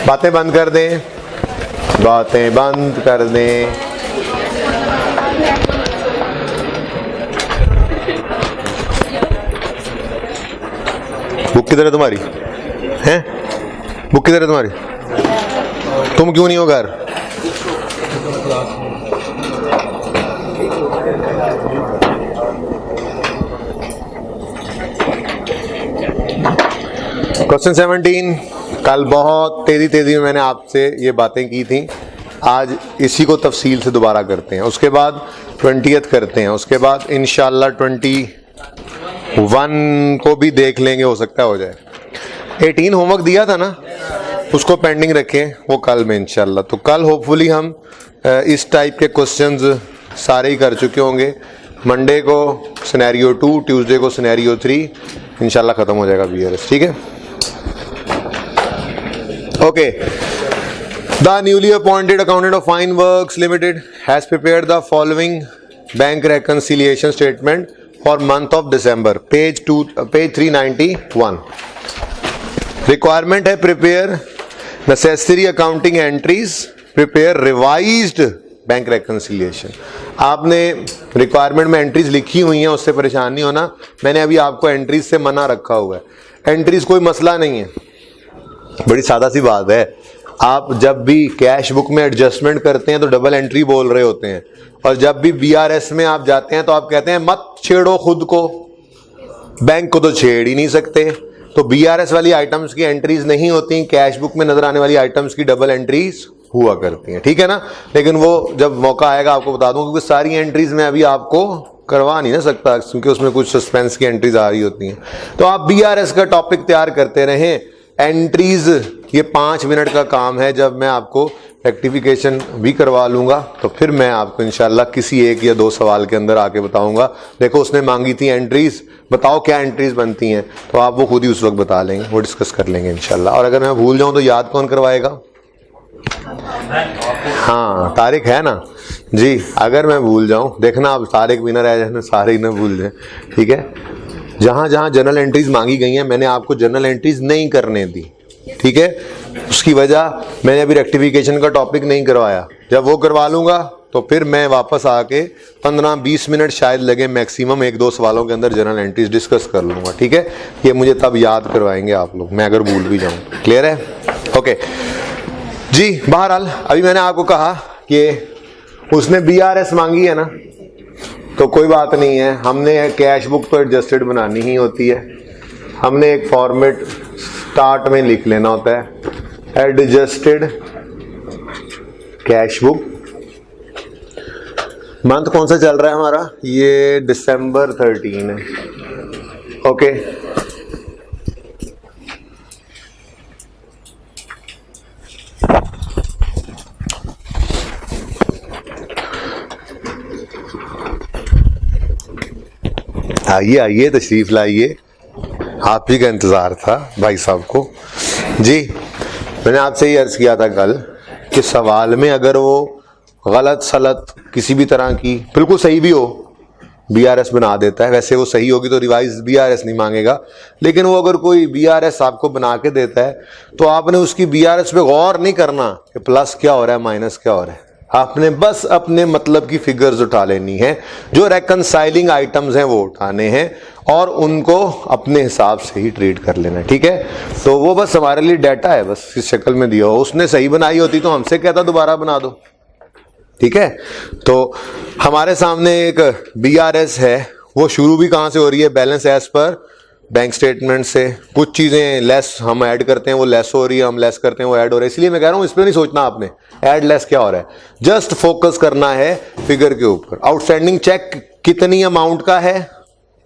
बातें बंद कर दें, बातें बंद कर दें। बुक किधर है तुम्हारी? हैं? बुक किधर है तुम्हारी? तुम क्यों नहीं हो घर? क्वेश्चन 17। कल बहुत तेजी में मैंने आपसे ये बातें की थी, आज इसी को तफसील से दोबारा करते हैं। उसके बाद 20th करते हैं, उसके बाद इंशाल्लाह 21 को भी देख लेंगे, हो सकता है हो जाए। 18 होमवर्क दिया था ना, उसको पेंडिंग रखें, वो कल में इंशाल्लाह। तो कल होपफुली हम इस टाइप के क्वेश्चंस सारे ही कर चुके होंगे। मंडे को सिनेरियो 2, ट्यूसडे को सिनेरियो 3, इंशाल्लाह खत्म हो जाएगा BRS। ठीक है, okay. The newly appointed accountant of Fine Works Limited has prepared the following bank reconciliation statement for month of December. Page 391. Requirement है prepare necessary accounting entries, prepare revised bank reconciliation. आपने requirement में entries लिखी हुई हैं, उससे परेशान नहीं होना। मैंने अभी आपको एंट्रीज से मना रखा हुआ है। एंट्रीज कोई मसला नहीं है, बड़ी सादा सी बात है। आप जब भी कैश बुक में एडजस्टमेंट करते हैं तो डबल एंट्री बोल रहे होते हैं, और जब भी BRS में आप जाते हैं तो आप कहते हैं मत छेड़ो खुद को, बैंक को तो छेड़ ही नहीं सकते। तो BRS वाली आइटम्स की एंट्रीज नहीं होती, कैश बुक में नजर आने वाली आइटम्स की डबल एंट्रीज हुआ करती हैं। ठीक है ना, लेकिन वो जब मौका आएगा आपको बता दूं, क्योंकि सारी एंट्रीज में अभी आपको करवा नहीं ना सकता, क्योंकि उसमें कुछ सस्पेंस की एंट्रीज आ रही होती हैं। तो आप BRS का टॉपिक तैयार करते रहें। एंट्रीज ये 5 मिनट का काम है। जब मैं आपको रेक्टिफिकेशन भी करवा लूंगा तो फिर मैं आपको इंशाल्लाह किसी 1 या 2 सवाल के अंदर आके बताऊंगा, देखो उसने मांगी थी एंट्रीज, बताओ क्या एंट्रीज बनती हैं, तो आप वो खुद ही उस वक्त बता लेंगे, वो डिस्कस कर लेंगे इंशाल्लाह। और अगर मैं भूल जाऊं तो याद कौन करवाएगा? हाँ, तारिक है ना जी। अगर मैं भूल जाऊं, देखना आप तारिक भी ना रह जाए, सारे ही ना भूल जाए। ठीक है, जहां जहां जनरल एंट्रीज मांगी गई हैं मैंने आपको जनरल एंट्रीज नहीं करने दी। ठीक है, उसकी वजह मैंने अभी रेक्टिफिकेशन का टॉपिक नहीं करवाया। जब वो करवा लूंगा तो फिर मैं वापस आके 15-20 मिनट शायद लगे मैक्सिमम, 1-2 सवालों के अंदर जनरल एंट्रीज डिस्कस कर लूंगा। ठीक है, ये मुझे तब याद करवाएंगे आप लोग, मैं अगर भूल भी जाऊं। क्लियर है? ओके जी। बहरहाल अभी मैंने आपको कहा कि उसने BRS मांगी है ना, तो कोई बात नहीं है, हमने कैश बुक तो एडजस्टेड बनानी ही होती है। हमने एक फॉर्मेट स्टार्ट में लिख लेना होता है, एडजस्टेड कैश बुक। मंथ कौन सा चल रहा है हमारा? ये दिसंबर 13 है। ओके, आइए आइए, तशरीफ लाइए, आप ही का इंतजार था भाई साहब को जी। मैंने आपसे ही अर्ज किया था कल कि सवाल में अगर वो गलत सलत किसी भी तरह की, बिल्कुल सही भी हो, BRS बना देता है। वैसे वो सही होगी तो रिवाइज BRS नहीं मांगेगा, लेकिन वो अगर कोई BRS आपको बना के देता है तो आपने उसकी BRS पे गौर नहीं करना कि प्लस क्या हो रहा है माइनस क्या हो रहा है। आपने बस अपने मतलब की फिगर्स उठा लेनी है, जो रेकंसाइलिंग आइटम्स हैं वो उठाने हैं और उनको अपने हिसाब से ही ट्रीट कर लेना है। ठीक है, तो वो बस हमारे लिए डाटा है, बस इस शक्ल में दिया हो। उसने सही बनाई होती तो हमसे कहता दोबारा बना दो। ठीक है, तो हमारे सामने एक BRS है, वो शुरू भी कहाँ से हो रही है? Balance as per bank statement से। कुछ चीजें लेस हम ऐड करते हैं, वो लेस हो रही है, हम लेस करते हैं, वो ऐड हो रहा है। इसलिए मैं कह रहा हूं इस पर नहीं सोचना आपने ऐड लेस क्या हो रहा है, जस्ट फोकस करना है फिगर के ऊपर। आउटस्टैंडिंग चेक कितनी अमाउंट का है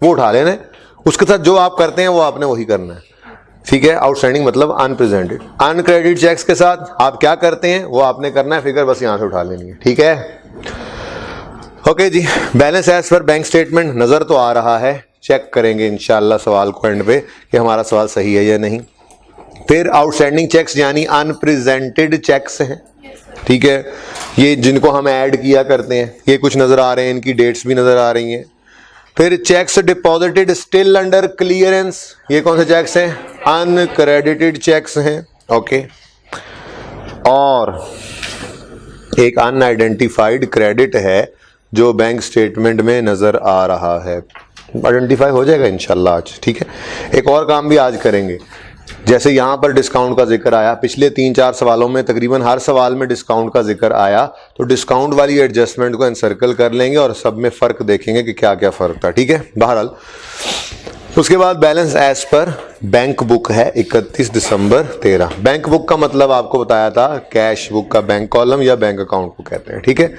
वो उठा लेना है, उसके साथ जो आप करते हैं वो आपने वही करना है। ठीक है, आउटस्टैंडिंग मतलब अनप्रेजेंटेड। अनक्रेडिट चेक्स के साथ आप क्या करते हैं वो आपने करना है, फिगर बस यहां से उठा लेनी है। ठीक है, ओके जी। Balance as per bank statement नजर तो आ रहा है, चेक करेंगे इंशाल्लाह सवाल को एंड पे कि हमारा सवाल सही है या नहीं। फिर आउटस्टैंडिंग चेक्स यानी अनप्रेजेंटेड चेक्स हैं। ठीक है, ये जिनको हम ऐड किया करते हैं, ये कुछ नजर आ रहे हैं, इनकी डेट्स भी नजर आ रही हैं। फिर checks deposited still under clearance, ये कौन से चेक्स हैं? अनक्रेडिटेड चेक्स हैं। ओके, और एक अनआइडेंटिफाइड क्रेडिट है जो बैंक स्टेटमेंट में नज़र आ रहा है। आइडेंटिफाई हो जाएगा इंशाल्लाह आज, ठीक है। एक और काम भी आज करेंगे, जैसे यहाँ पर डिस्काउंट का जिक्र आया, पिछले 3-4 सवालों में तकरीबन हर सवाल में डिस्काउंट का जिक्र आया, तो डिस्काउंट वाली एडजस्टमेंट को एनसर्कल कर लेंगे और सब में फ़र्क देखेंगे कि क्या क्या फ़र्क था, ठीक है। बहरहाल उसके बाद balance as per bank book है 31 दिसंबर 13। बैंक बुक का मतलब आपको बताया था कैश बुक का बैंक कॉलम या बैंक अकाउंट को कहते हैं, ठीक है।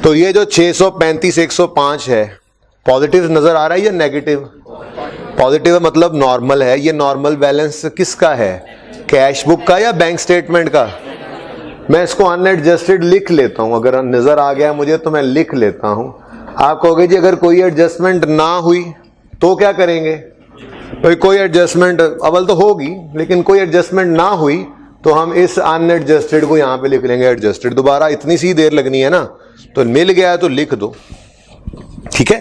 तो ये जो 635-105 है, पॉजिटिव नज़र आ रहा है या नेगेटिव? पॉजिटिव मतलब नॉर्मल है। ये नॉर्मल बैलेंस किसका है, कैश बुक का या बैंक स्टेटमेंट का? मैं इसको अनएडजस्टेड लिख लेता हूं, अगर नजर आ गया मुझे तो मैं लिख लेता हूं। आप कहोगे जी अगर कोई एडजस्टमेंट ना हुई तो क्या करेंगे? तो कोई एडजस्टमेंट अव्वल तो होगी, लेकिन कोई एडजस्टमेंट ना हुई तो हम इस अनएडजस्टेड को यहां पे लिख लेंगे एडजस्टेड। दोबारा इतनी सी देर लगनी है ना, तो मिल गया है तो लिख दो, ठीक है।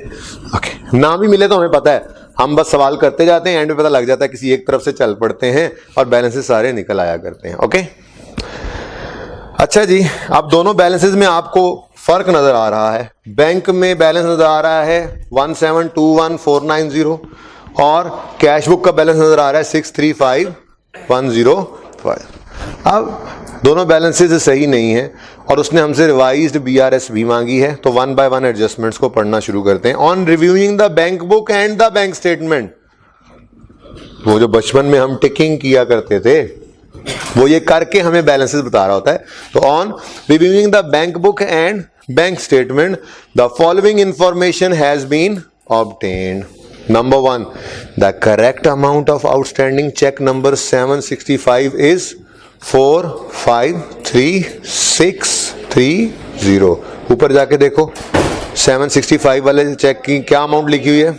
ओके, ना भी मिले तो हमें पता है, हम बस सवाल करते जाते हैं, एंड में पता लग जाता है किसी एक तरफ से चल पड़ते हैं और बैलेंसेस सारे निकल आया करते हैं। ओके, अच्छा जी, अब दोनों बैलेंसेस में आपको फर्क नजर आ रहा है। बैंक में बैलेंस नजर आ रहा है 1721490 और कैश बुक का बैलेंस नजर आ रहा है 635105। अब दोनों बैलेंसेस सही नहीं है और उसने हमसे रिवाइज्ड BRS भी मांगी है, तो 1 बाय 1 एडजस्टमेंट्स को पढ़ना शुरू करते हैं। On reviewing the bank book and the bank statement, वो जो बचपन में हम टिकिंग किया करते थे, वो ये करके हमें बैलेंसेस बता रहा होता है। तो on reviewing the bank book and bank statement the following information has been obtained. Number 1, the correct amount of outstanding check number 765 is 453,630। ऊपर जाके देखो 765 वाले चेक की क्या अमाउंट लिखी हुई है,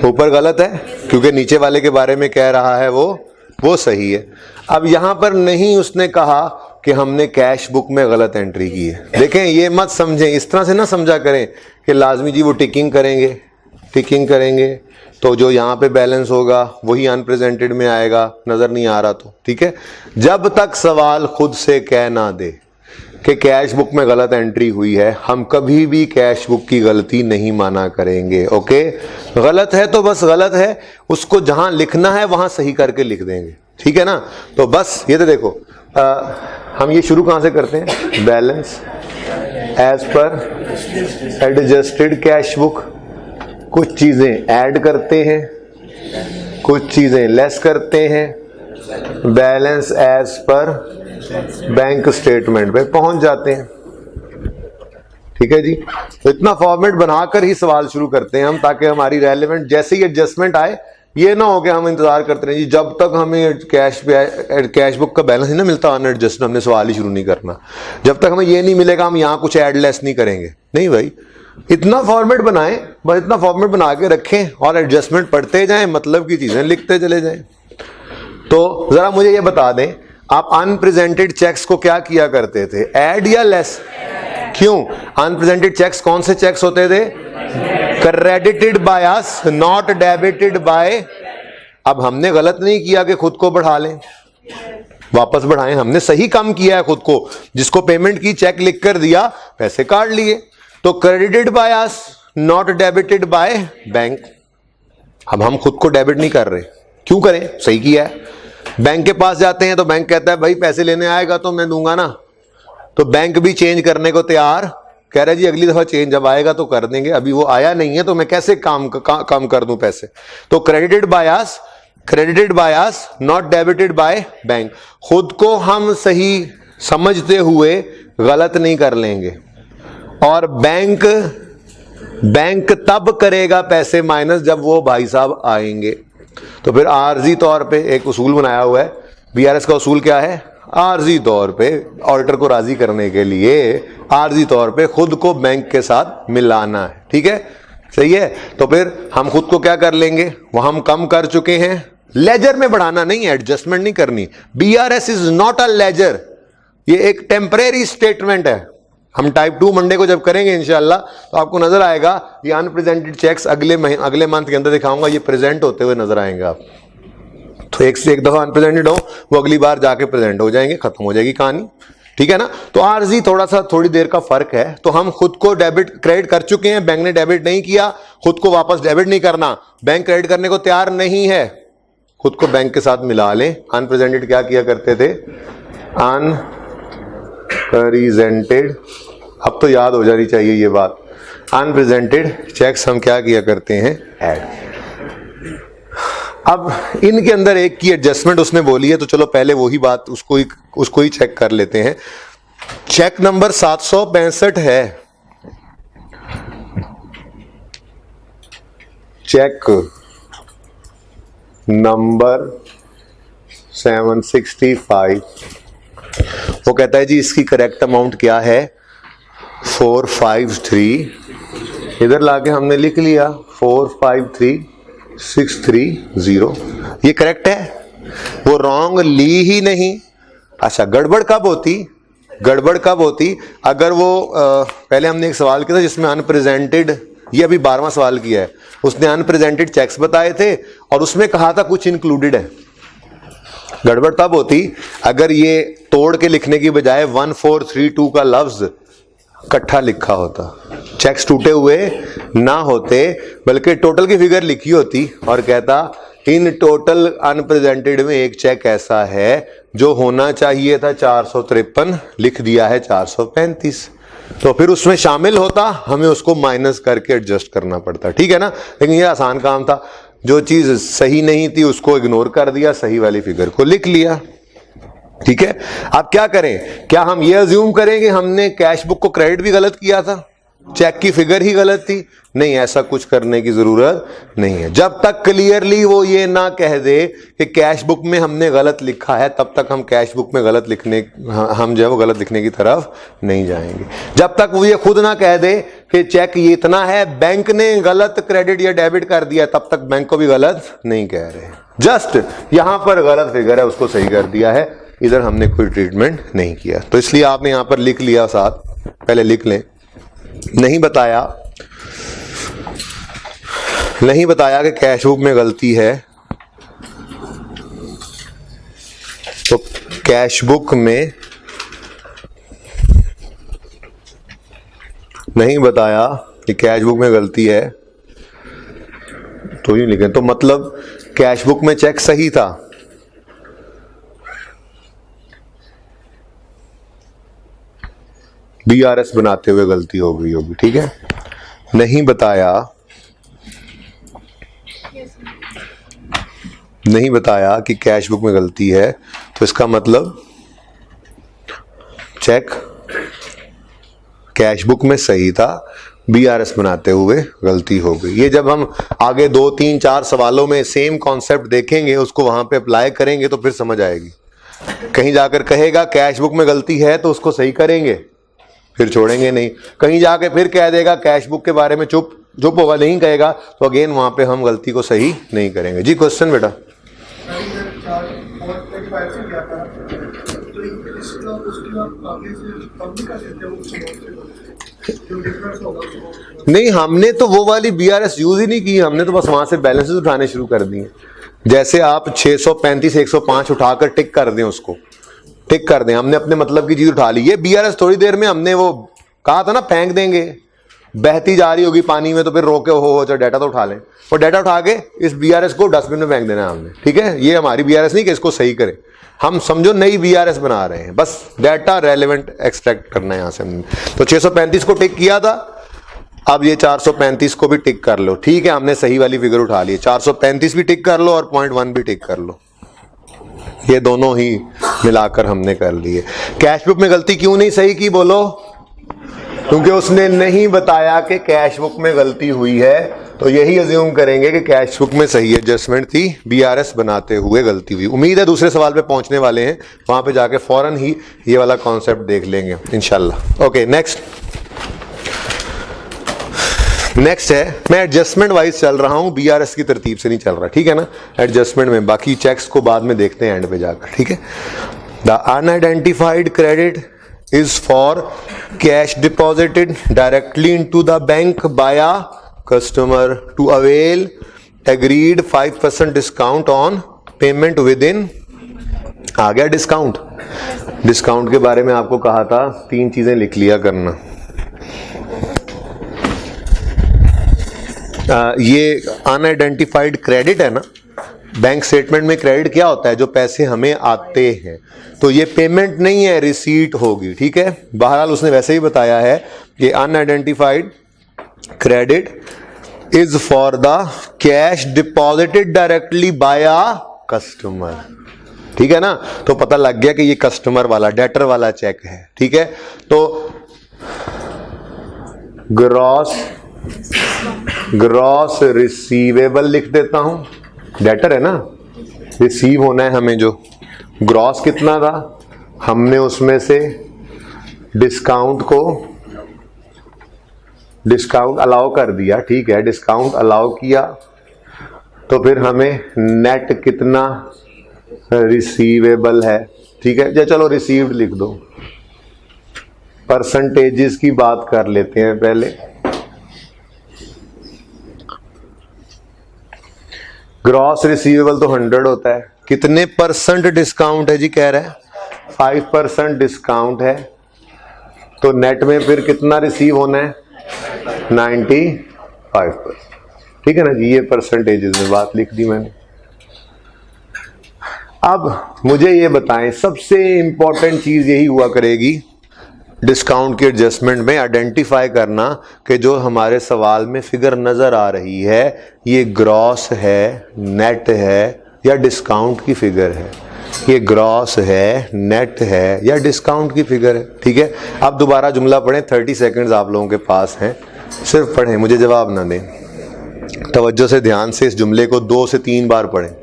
ऊपर गलत है क्योंकि नीचे वाले के बारे में कह रहा है वो सही है। अब यहां पर नहीं उसने कहा कि हमने कैश बुक में गलत एंट्री की है। देखें, ये मत समझें, इस तरह से ना समझा करें कि लाजमी जी वो टिकिंग करेंगे तो जो यहाँ पे बैलेंस होगा वही अनप्रेजेंटेड में आएगा, नजर नहीं आ रहा तो, ठीक है। जब तक सवाल खुद से कह ना दे कि कैश बुक में गलत एंट्री हुई है, हम कभी भी कैश बुक की गलती नहीं माना करेंगे। ओके, गलत है तो बस गलत है, उसको जहां लिखना है वहां सही करके लिख देंगे, ठीक है ना। तो बस ये तो देखो, हम ये शुरू कहां से करते हैं, balance as per adjusted cash book. कुछ चीजें ऐड करते हैं, कुछ चीजें लेस करते हैं, balance as per bank statement पे पहुंच जाते हैं, ठीक है जी। तो इतना फॉर्मेट बनाकर ही सवाल शुरू करते हैं हम, ताकि हमारी रेलेवेंट जैसे ही एडजस्टमेंट आए, ये ना हो कि हम इंतजार करते रहे जी जब तक हमें कैश बुक का बैलेंस ही ना मिलता अनएडजस्टेड, हमने सवाल ही शुरू नहीं करना। जब तक हमें ये नहीं मिलेगा हम यहाँ कुछ ऐड लेस नहीं करेंगे। नहीं भाई, इतना फॉर्मेट बनाएं, बस इतना फॉर्मेट बना के रखें और एडजस्टमेंट पढ़ते जाएं, मतलब की चीजें लिखते चले जाएं। तो जरा मुझे ये बता दें, आप अनप्रेजेंटेड चेक्स को क्या किया करते थे, ऐड या लेस? क्यों? अनप्रेजेंटेड चेक्स कौन से चेक्स होते थे? Credited by us, not debited bye. अब हमने गलत नहीं किया कि खुद को बढ़ा लें, वापस बढ़ाएं, हमने सही काम किया है खुद को। जिसको पेमेंट की चेक लिख कर दिया, पैसे काट लिए, तो credited by us, not debited by bank. अब हम खुद को डेबिट नहीं कर रहे, क्यों करें, सही किया है। बैंक के पास जाते हैं तो बैंक कहता है भाई पैसे लेने आएगा तो मैं दूंगा ना, तो बैंक भी चेंज करने को तैयार, कह रहा है जी अगली दफा चेंज जब आएगा तो कर देंगे, अभी वो आया नहीं है तो मैं कैसे कम कर दूं पैसे। तो credited by us, not debited by bank. खुद को हम सही समझते हुए गलत नहीं कर लेंगे, और बैंक तब करेगा पैसे माइनस जब वो भाई साहब आएंगे। तो फिर आर्जी तौर पे एक उसूल बनाया हुआ है, BRS का उसूल क्या है, आर्जी तौर पे ऑडिटर को राजी करने के लिए आर्जी तौर पे खुद को बैंक के साथ मिलाना है, ठीक है, सही है। तो फिर हम खुद को क्या कर लेंगे, वो हम कम कर चुके हैं, लेजर में बढ़ाना नहीं, एडजस्टमेंट नहीं करनी। BRS is not a ledger, ये एक टेम्परेरी स्टेटमेंट है। हम टाइप 2 मंडे को जब करेंगे इंशाल्लाह तो आपको नजर आएगा ये अनप्रेजेंटेड चेक्स अगले मंथ के अंदर दिखाऊंगा, ये प्रेजेंट होते हुए नजर आएंगे आप। तो एक से एक दफा अनप्रेजेंटेड हो, वो अगली बार जाके प्रेजेंट हो जाएंगे, खत्म हो जाएगी कहानी, ठीक है ना। तो आरजी थोड़ी देर का फर्क है। तो हम खुद को डेबिट क्रेडिट कर चुके हैं, बैंक ने डेबिट नहीं किया, खुद को वापस डेबिट नहीं करना, बैंक क्रेडिट करने को तैयार नहीं है, खुद को बैंक के साथ मिला लें। अनप्रेजेंटेड क्या किया करते थे, अनप्रेजेंटेड, अब तो याद हो जानी चाहिए ये बात, अनप्रेजेंटेड चेक्स हम क्या किया करते हैं, ऐड। अब इनके अंदर एक की एडजस्टमेंट उसने बोली है, तो चलो पहले वही बात उसको ही चेक कर लेते हैं। चेक नंबर 765 है, चेक नंबर 765, वो कहता है जी इसकी करेक्ट अमाउंट क्या है, 453, इधर लाके हमने लिख लिया 453630, ये करेक्ट है, वो रॉन्ग ली ही नहीं। अच्छा, गड़बड़ कब होती अगर वो पहले हमने एक सवाल किया था जिसमें अनप्रेजेंटेड, ये अभी 12वां सवाल किया है, उसने अनप्रेजेंटेड चेक्स बताए थे और उसमें कहा था कुछ इंक्लूडेड है। गड़बड़ तब होती अगर ये तोड़ के लिखने की बजाय 1432 का लफ्ज इकट्ठा लिखा होता, चेक्स टूटे हुए ना होते, बल्कि टोटल की फिगर लिखी होती और कहता इन टोटल अनप्रेजेंटेड में एक चेक ऐसा है जो होना चाहिए था 453, लिख दिया है 435, तो फिर उसमें शामिल होता, हमें उसको माइनस करके एडजस्ट करना पड़ता, ठीक है ना। लेकिन ये आसान काम था, जो चीज सही नहीं थी उसको इग्नोर कर दिया, सही वाली फिगर को लिख लिया, ठीक है। अब क्या करें, क्या हम ये अज्यूम करेंगे हमने कैश बुक को क्रेडिट भी गलत किया था, चेक की फिगर ही गलत थी? नहीं, ऐसा कुछ करने की जरूरत नहीं है। जब तक क्लियरली वो ये ना कह दे कि कैश बुक में हमने गलत लिखा है, तब तक हम कैश बुक में गलत लिखने, हम जो है वो गलत लिखने की तरफ नहीं जाएंगे। जब तक वो ये खुद ना कह दे कि चेक ये इतना है, बैंक ने गलत क्रेडिट या डेबिट कर दिया, तब तक बैंक को भी गलत नहीं कह रहे, जस्ट यहां पर गलत फिगर है उसको सही कर दिया है, इधर हमने कोई ट्रीटमेंट नहीं किया। तो इसलिए आपने यहां पर लिख लिया, साथ पहले लिख लें, नहीं बताया कि कैश बुक में गलती है, तो कैश बुक में नहीं बताया कि कैश बुक में गलती है, तो यूं लिखें, तो मतलब कैश बुक में चेक सही था, बीआरएस बनाते हुए गलती हो गई होगी, ठीक है। नहीं बताया कि कैश बुक में गलती है, तो इसका मतलब चेक कैश बुक में सही था, बीआरएस बनाते हुए गलती हो गई। ये जब हम आगे 2, 3, 4 सवालों में सेम कॉन्सेप्ट देखेंगे, उसको वहां पे अप्लाई करेंगे तो फिर समझ आएगी। कहीं जाकर कहेगा कैश बुक में गलती है तो उसको सही करेंगे, फिर छोड़ेंगे नहीं। कहीं जाके फिर कह देगा कैश बुक के बारे में चुप होगा, नहीं कहेगा, तो अगेन वहां पे हम गलती को सही नहीं करेंगे। जी क्वेश्चन बेटा। नहीं, हमने तो वो वाली बीआरएस यूज ही नहीं की, हमने तो बस वहां से बैलेंसेस उठाने शुरू कर दिए। जैसे आप 635 105 उठाकर टिक कर दें, उसको टिक कर दें, हमने अपने मतलब की चीज उठा ली। ये बीआरएस थोड़ी देर में हमने वो कहा था ना फेंक देंगे, बहती जा रही होगी पानी में, तो फिर रोके हो तो डाटा तो उठा लें, और डाटा उठा के इस बीआरएस को डस्टबिन में फेंक देना है हमने, ठीक है। ये हमारी बीआरएस नहीं कि इसको सही करें, हम समझो नई बीआरएस बना रहे हैं, बस डाटा रेलेवेंट एक्सट्रैक्ट करना है यहां से हमने। तो 635 को टिक किया था, अब ये 435 को भी टिक कर लो, ठीक है, हमने सही वाली फिगर उठा ली। 435 भी टिक कर लो और 0.1 भी टिक कर लो, ये दोनों ही मिलाकर हमने कर लिए। कैश बुक में गलती क्यों नहीं सही की बोलो? क्योंकि उसने नहीं बताया कि कैश बुक में गलती हुई है, तो यही अज्यूम करेंगे कि कैश बुक में सही एडजस्टमेंट थी, बीआरएस बनाते हुए गलती हुई। उम्मीद है दूसरे सवाल पे पहुंचने वाले हैं, वहां पे जाके फौरन ही ये वाला कॉन्सेप्ट देख लेंगे इंशाल्लाह। ओके, नेक्स्ट है, मैं एडजस्टमेंट वाइज चल रहा हूं, बीआरएस की तरतीब से नहीं चल रहा, ठीक है ना। एडजस्टमेंट में बाकी चेक्स को बाद में देखते हैं एंड पे जाकर, ठीक है। The unidentified credit is for cash deposited directly into the bank by customer to avail agreed 5% discount on payment within, आ गया डिस्काउंट। डिस्काउंट के बारे में आपको कहा था 3 चीजें लिख लिया करना। ये अनआइडेंटिफाइड क्रेडिट है ना, बैंक स्टेटमेंट में क्रेडिट क्या होता है, जो पैसे हमें आते हैं, तो ये पेमेंट नहीं है, रिसीट होगी, ठीक है। बहरहाल उसने वैसे ही बताया है कि unidentified credit is for the cash deposited directly by a customer, ठीक है ना। तो पता लग गया कि ये कस्टमर वाला, डेटर वाला चेक है, ठीक है। तो ग्रॉस रिसीवेबल लिख देता हूं, डेटर है ना, रिसीव होना है हमें। जो ग्रॉस कितना था, हमने उसमें से डिस्काउंट अलाउ कर दिया, ठीक है, डिस्काउंट अलाउ किया, तो फिर हमें नेट कितना रिसीवेबल है, ठीक है। चलो रिसीव्ड लिख दो। परसेंटेजेस की बात कर लेते हैं पहले। ग्रॉस रिसीवेबल तो 100 होता है, कितने परसेंट डिस्काउंट है जी, कह रहा है 5% डिस्काउंट है, तो नेट में फिर कितना रिसीव होना है, 95%, ठीक है ना जी। ये परसेंटेजेस में बात लिख दी मैंने। अब मुझे ये बताएं, सबसे इंपॉर्टेंट चीज यही हुआ करेगी डिस्काउंट के एडजस्टमेंट में, आइडेंटिफाई करना कि जो हमारे सवाल में फिगर नजर आ रही है ये ग्रॉस है, नेट है या डिस्काउंट की फिगर है, ये ग्रॉस है, नेट है या डिस्काउंट की फिगर है, ठीक है। अब दोबारा जुमला पढ़ें, 30 सेकंड्स आप लोगों के पास हैं, सिर्फ पढ़ें, मुझे जवाब ना दें, तवज्जो से ध्यान से इस जुमले को 2 से 3 बार पढ़ें।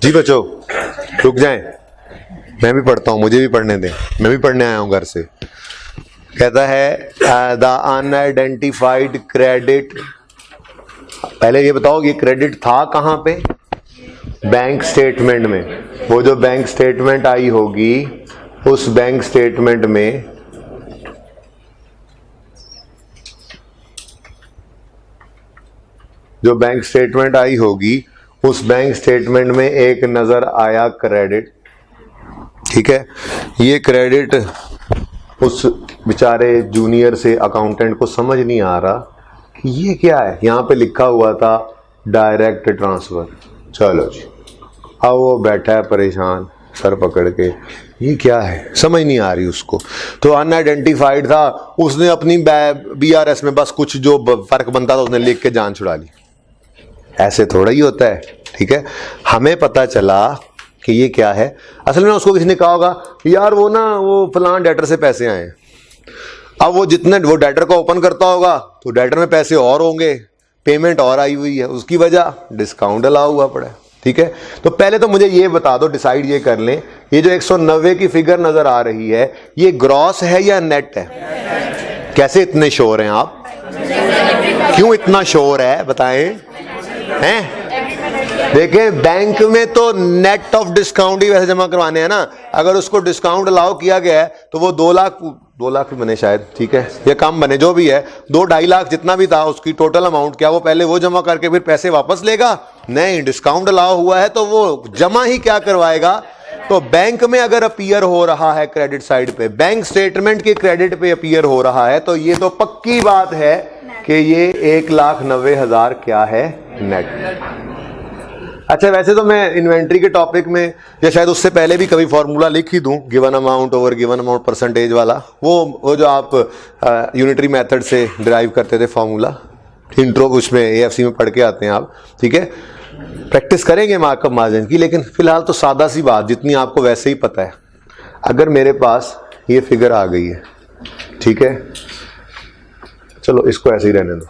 जी बच्चों रुक जाएं, मैं भी पढ़ता हूं, मुझे भी पढ़ने दें, मैं भी पढ़ने आया हूं घर से। कहता है द अनआइडेंटिफाइड क्रेडिट, पहले ये बताओ ये क्रेडिट था कहां पे, बैंक स्टेटमेंट में। वो जो बैंक स्टेटमेंट आई होगी उस बैंक स्टेटमेंट में जो बैंक स्टेटमेंट आई होगी उस बैंक स्टेटमेंट में एक नजर आया क्रेडिट, ठीक है। ये क्रेडिट उस बेचारे जूनियर से अकाउंटेंट को समझ नहीं आ रहा कि ये क्या है, यहां पे लिखा हुआ था डायरेक्ट ट्रांसफर। चलो जी, अब वो बैठा है परेशान सर पकड़ के, ये क्या है, समझ नहीं आ रही उसको। तो अनआइडेंटिफाइड था, उसने अपनी BRS में बस कुछ जो फर्क बनता था उसने लिख के जान छुड़ा ली। ऐसे थोड़ा ही होता है, ठीक है। हमें पता चला कि ये क्या है, असल में उसको किसी ने कहा होगा यार वो ना वो फलान डेटर से पैसे आए। अब वो जितने वो डेटर को ओपन करता होगा तो डेटर में पैसे और होंगे, पेमेंट और आई हुई है, उसकी वजह डिस्काउंट अलाउ हुआ पड़ा है, ठीक है। तो पहले तो मुझे ये बता दो, डिसाइड ये कर लें, ये जो 190 की फिगर नजर आ रही है ये ग्रॉस है या नेट है? कैसे इतने श्योर हैं आप, क्यों इतना श्योर है बताएं? हैं देखिए बैंक में तो नेट ऑफ डिस्काउंट ही वैसे जमा करवाने हैं ना, अगर उसको डिस्काउंट अलाउ किया गया है तो वो 2 लाख बने शायद, ठीक है, ये कम बने, जो भी है 2-2.5 लाख जितना भी था उसकी टोटल अमाउंट, क्या वो पहले वो जमा करके फिर पैसे वापस लेगा? नहीं, डिस्काउंट अलाउ हुआ है तो वो जमा ही क्या करवाएगा। तो बैंक में अगर अपीयर हो रहा है क्रेडिट साइड पे, बैंक स्टेटमेंट के क्रेडिट पे अपीयर हो रहा है, तो ये तो पक्की बात है कि ये 1,90,000 क्या है, नेट। अच्छा वैसे तो मैं इन्वेंट्री के टॉपिक में या शायद उससे पहले भी कभी फॉर्मूला लिख ही दूं, given amount over given amount percentage वाला, वो जो आप यूनिटरी मेथड से डिराइव करते थे फॉर्मूला, इंट्रो उसमें AFC में पढ़ के आते हैं आप, ठीक है। प्रैक्टिस करेंगे मार्कअप मार्जिन की, लेकिन फिलहाल तो सादा सी बात जितनी आपको वैसे ही पता है। अगर मेरे पास ये फिगर आ गई है, ठीक है, चलो इसको ऐसे ही रहने दो,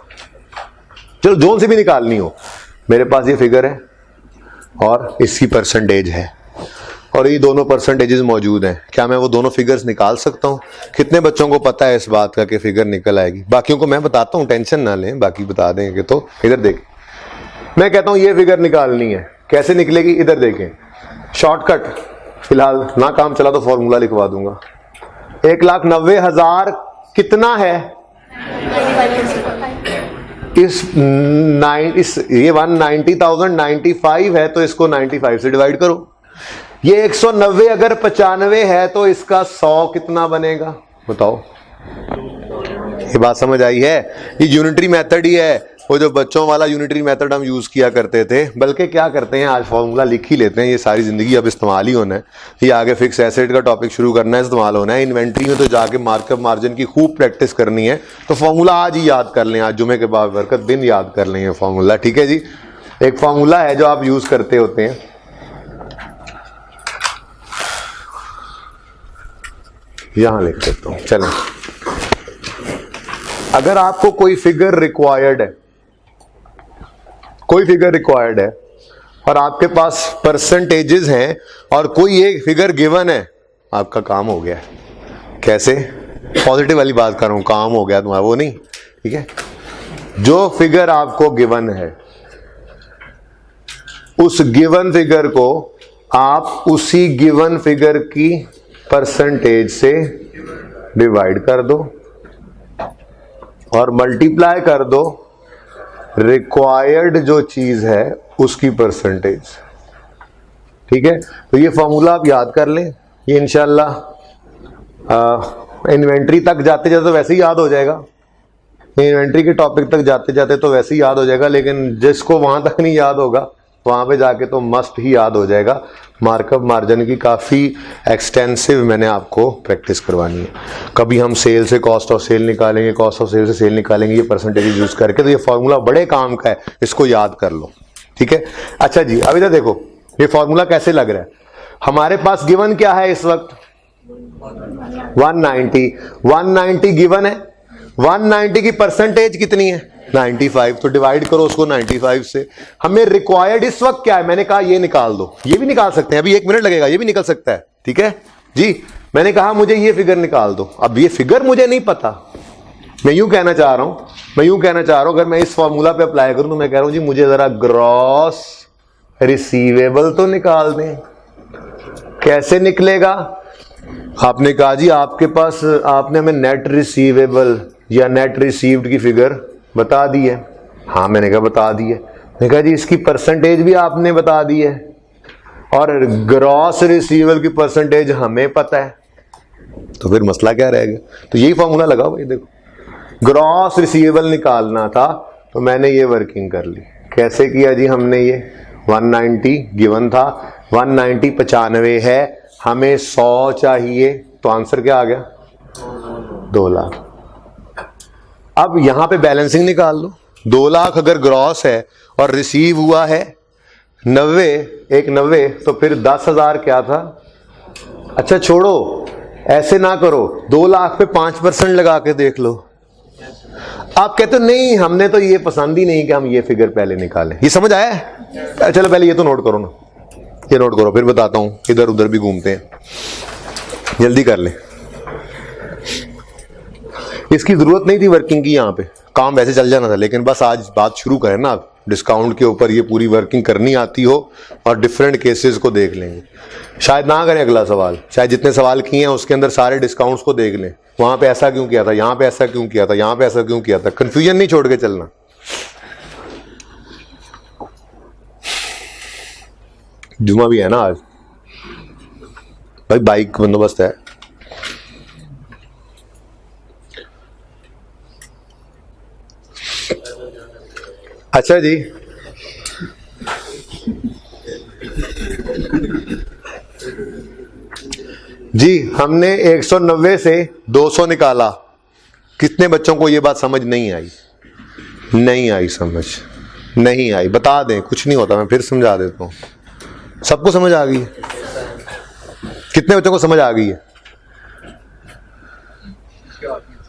चलो जोन से भी निकालनी हो, मेरे पास ये फिगर है और इसकी परसेंटेज है, और ये दोनों परसेंटेजेस मौजूद हैं, क्या मैं वो दोनों फिगर्स निकाल सकता हूँ? कितने बच्चों को पता है इस बात का कि फिगर निकल आएगी? बाकियों को मैं बताता हूँ, टेंशन ना लें, बाकी बता देंगे। तो इधर देखें, मैं कहता हूँ ये फिगर निकालनी है, कैसे निकलेगी? इधर देखें, शॉर्टकट, फिलहाल ना काम चला तो फॉर्मूला लिखवा दूंगा। 1,90,000 कितना है? ये 190,095 है, तो इसको 95 से डिवाइड करो। ये 190 अगर 95 है तो इसका 100 कितना बनेगा? बताओ। ये बात समझ आई है? ये यूनिटरी मेथड ही है, वो जो बच्चों वाला यूनिटरी मेथड हम यूज किया करते थे। बल्कि क्या करते हैं, आज फॉर्मूला लिख ही लेते हैं, ये सारी जिंदगी अब इस्तेमाल ही होना है। ये आगे फिक्स एसेट का टॉपिक शुरू करना है, इस्तेमाल होना है। इन्वेंट्री में तो जाके मार्कअप मार्जिन की खूब प्रैक्टिस करनी है, तो फॉर्मूला आज ही याद कर लें, आज जुमे के बाद बरकत दिन याद कर लें ये फॉर्मूला, ठीक है जी। एक फॉर्मूला है जो आप यूज करते होते हैं, यहां लिख देता हूं। चलें, अगर आपको कोई फिगर रिक्वायर्ड है, कोई फिगर रिक्वायर्ड है और आपके पास परसेंटेजेस हैं और कोई एक फिगर गिवन है, आपका काम हो गया। कैसे? पॉजिटिव वाली बात कर रहा हूं, काम हो गया तुम्हारा, वो नहीं, ठीक है। जो फिगर आपको गिवन है, उस गिवन फिगर को आप उसी गिवन फिगर की परसेंटेज से डिवाइड कर दो और मल्टीप्लाई कर दो रिक्वायर्ड जो चीज है उसकी परसेंटेज, ठीक है। तो ये फॉर्मूला आप याद कर लें, ये इंशाल्लाह इन्वेंट्री तक जाते जाते तो वैसे ही याद हो जाएगा, इन्वेंट्री के टॉपिक तक जाते जाते तो वैसे ही याद हो जाएगा, लेकिन जिसको वहां तक नहीं याद होगा वहां पे जाके तो मस्ट ही याद हो जाएगा। मार्कअप मार्जिन की काफ़ी एक्सटेंसिव मैंने आपको प्रैक्टिस करवानी है। कभी हम सेल से कॉस्ट ऑफ सेल निकालेंगे, कॉस्ट ऑफ सेल से सेल निकालेंगे, ये परसेंटेज यूज करके। तो ये फॉर्मूला बड़े काम का है, इसको याद कर लो, ठीक है। अच्छा जी, अब इधर देखो, ये फॉर्मूला कैसे लग रहा है। हमारे पास गिवन क्या है इस वक्त? 190 गिवन है। 190 की परसेंटेज कितनी है? 95। तो डिवाइड करो उसको 95 से। हमें रिक्वायर्ड इस वक्त क्या है? मैंने कहा ये निकाल दो, ये भी निकाल सकते हैं, अभी 1 मिनट लगेगा, ये भी निकल सकता है, ठीक है जी। मैंने कहा मुझे ये फिगर निकाल दो। अब ये फिगर मुझे नहीं पता, मैं यूं कहना चाह रहा हूं, अगर मैं इस फॉर्मूला पे अप्लाई करूं तो मैं कह रहा हूं जी मुझे जरा ग्रॉस रिसीवेबल तो निकाल दें। कैसे निकलेगा? आपने कहा जी आपके पास, आपने हमें नेट रिसीवेबल या नेट रिसीव्ड की फिगर बता दी है। हाँ, मैंने कहा बता दी है। मैंने कहा जी इसकी परसेंटेज भी आपने बता दी है और ग्रॉस रिसीवेबल की परसेंटेज हमें पता है, तो फिर मसला क्या रहेगा? तो यही फॉर्मूला लगाओ भाई। देखो, ग्रॉस रिसीवेबल निकालना था तो मैंने ये वर्किंग कर ली। कैसे किया जी हमने? ये 190 गिवन था, 190 95 है, हमें 100 चाहिए, तो आंसर क्या आ गया? 2 लाख। अब यहां पे बैलेंसिंग निकाल लो। 2 लाख अगर ग्रॉस है और रिसीव हुआ है 90, तो फिर 10,000 क्या था? अच्छा छोड़ो, ऐसे ना करो, 2 लाख पे 5% लगा के देख लो। आप कहते हो नहीं, हमने तो ये पसंद ही नहीं कि हम ये फिगर पहले निकालें। ये समझ आया है? चलो पहले ये तो नोट करो ना, ये नोट करो, फिर बताता हूं। इधर उधर भी घूमते हैं, जल्दी कर ले। इसकी जरूरत नहीं थी वर्किंग की, यहां पे काम वैसे चल जाना था, लेकिन बस आज बात शुरू करें ना, आप डिस्काउंट के ऊपर ये पूरी वर्किंग करनी आती हो और डिफरेंट केसेस को देख लेंगे। शायद ना करें अगला सवाल, शायद जितने सवाल किए हैं उसके अंदर सारे डिस्काउंट्स को देख लें। वहां पे ऐसा क्यों किया था, यहां पे ऐसा क्यों किया था, यहां पे ऐसा क्यों किया था। कंफ्यूजन नहीं छोड़ के चलना। जुमा भी है ना आज भाई, बाइक बंदोबस्त है। अच्छा जी, जी हमने 190 से 200 निकाला। कितने बच्चों को ये बात समझ नहीं आई? नहीं आई समझ, नहीं आई। बता दें, कुछ नहीं होता, मैं फिर समझा देता हूं। सबको समझ आ गई है? कितने बच्चों को समझ आ गई है?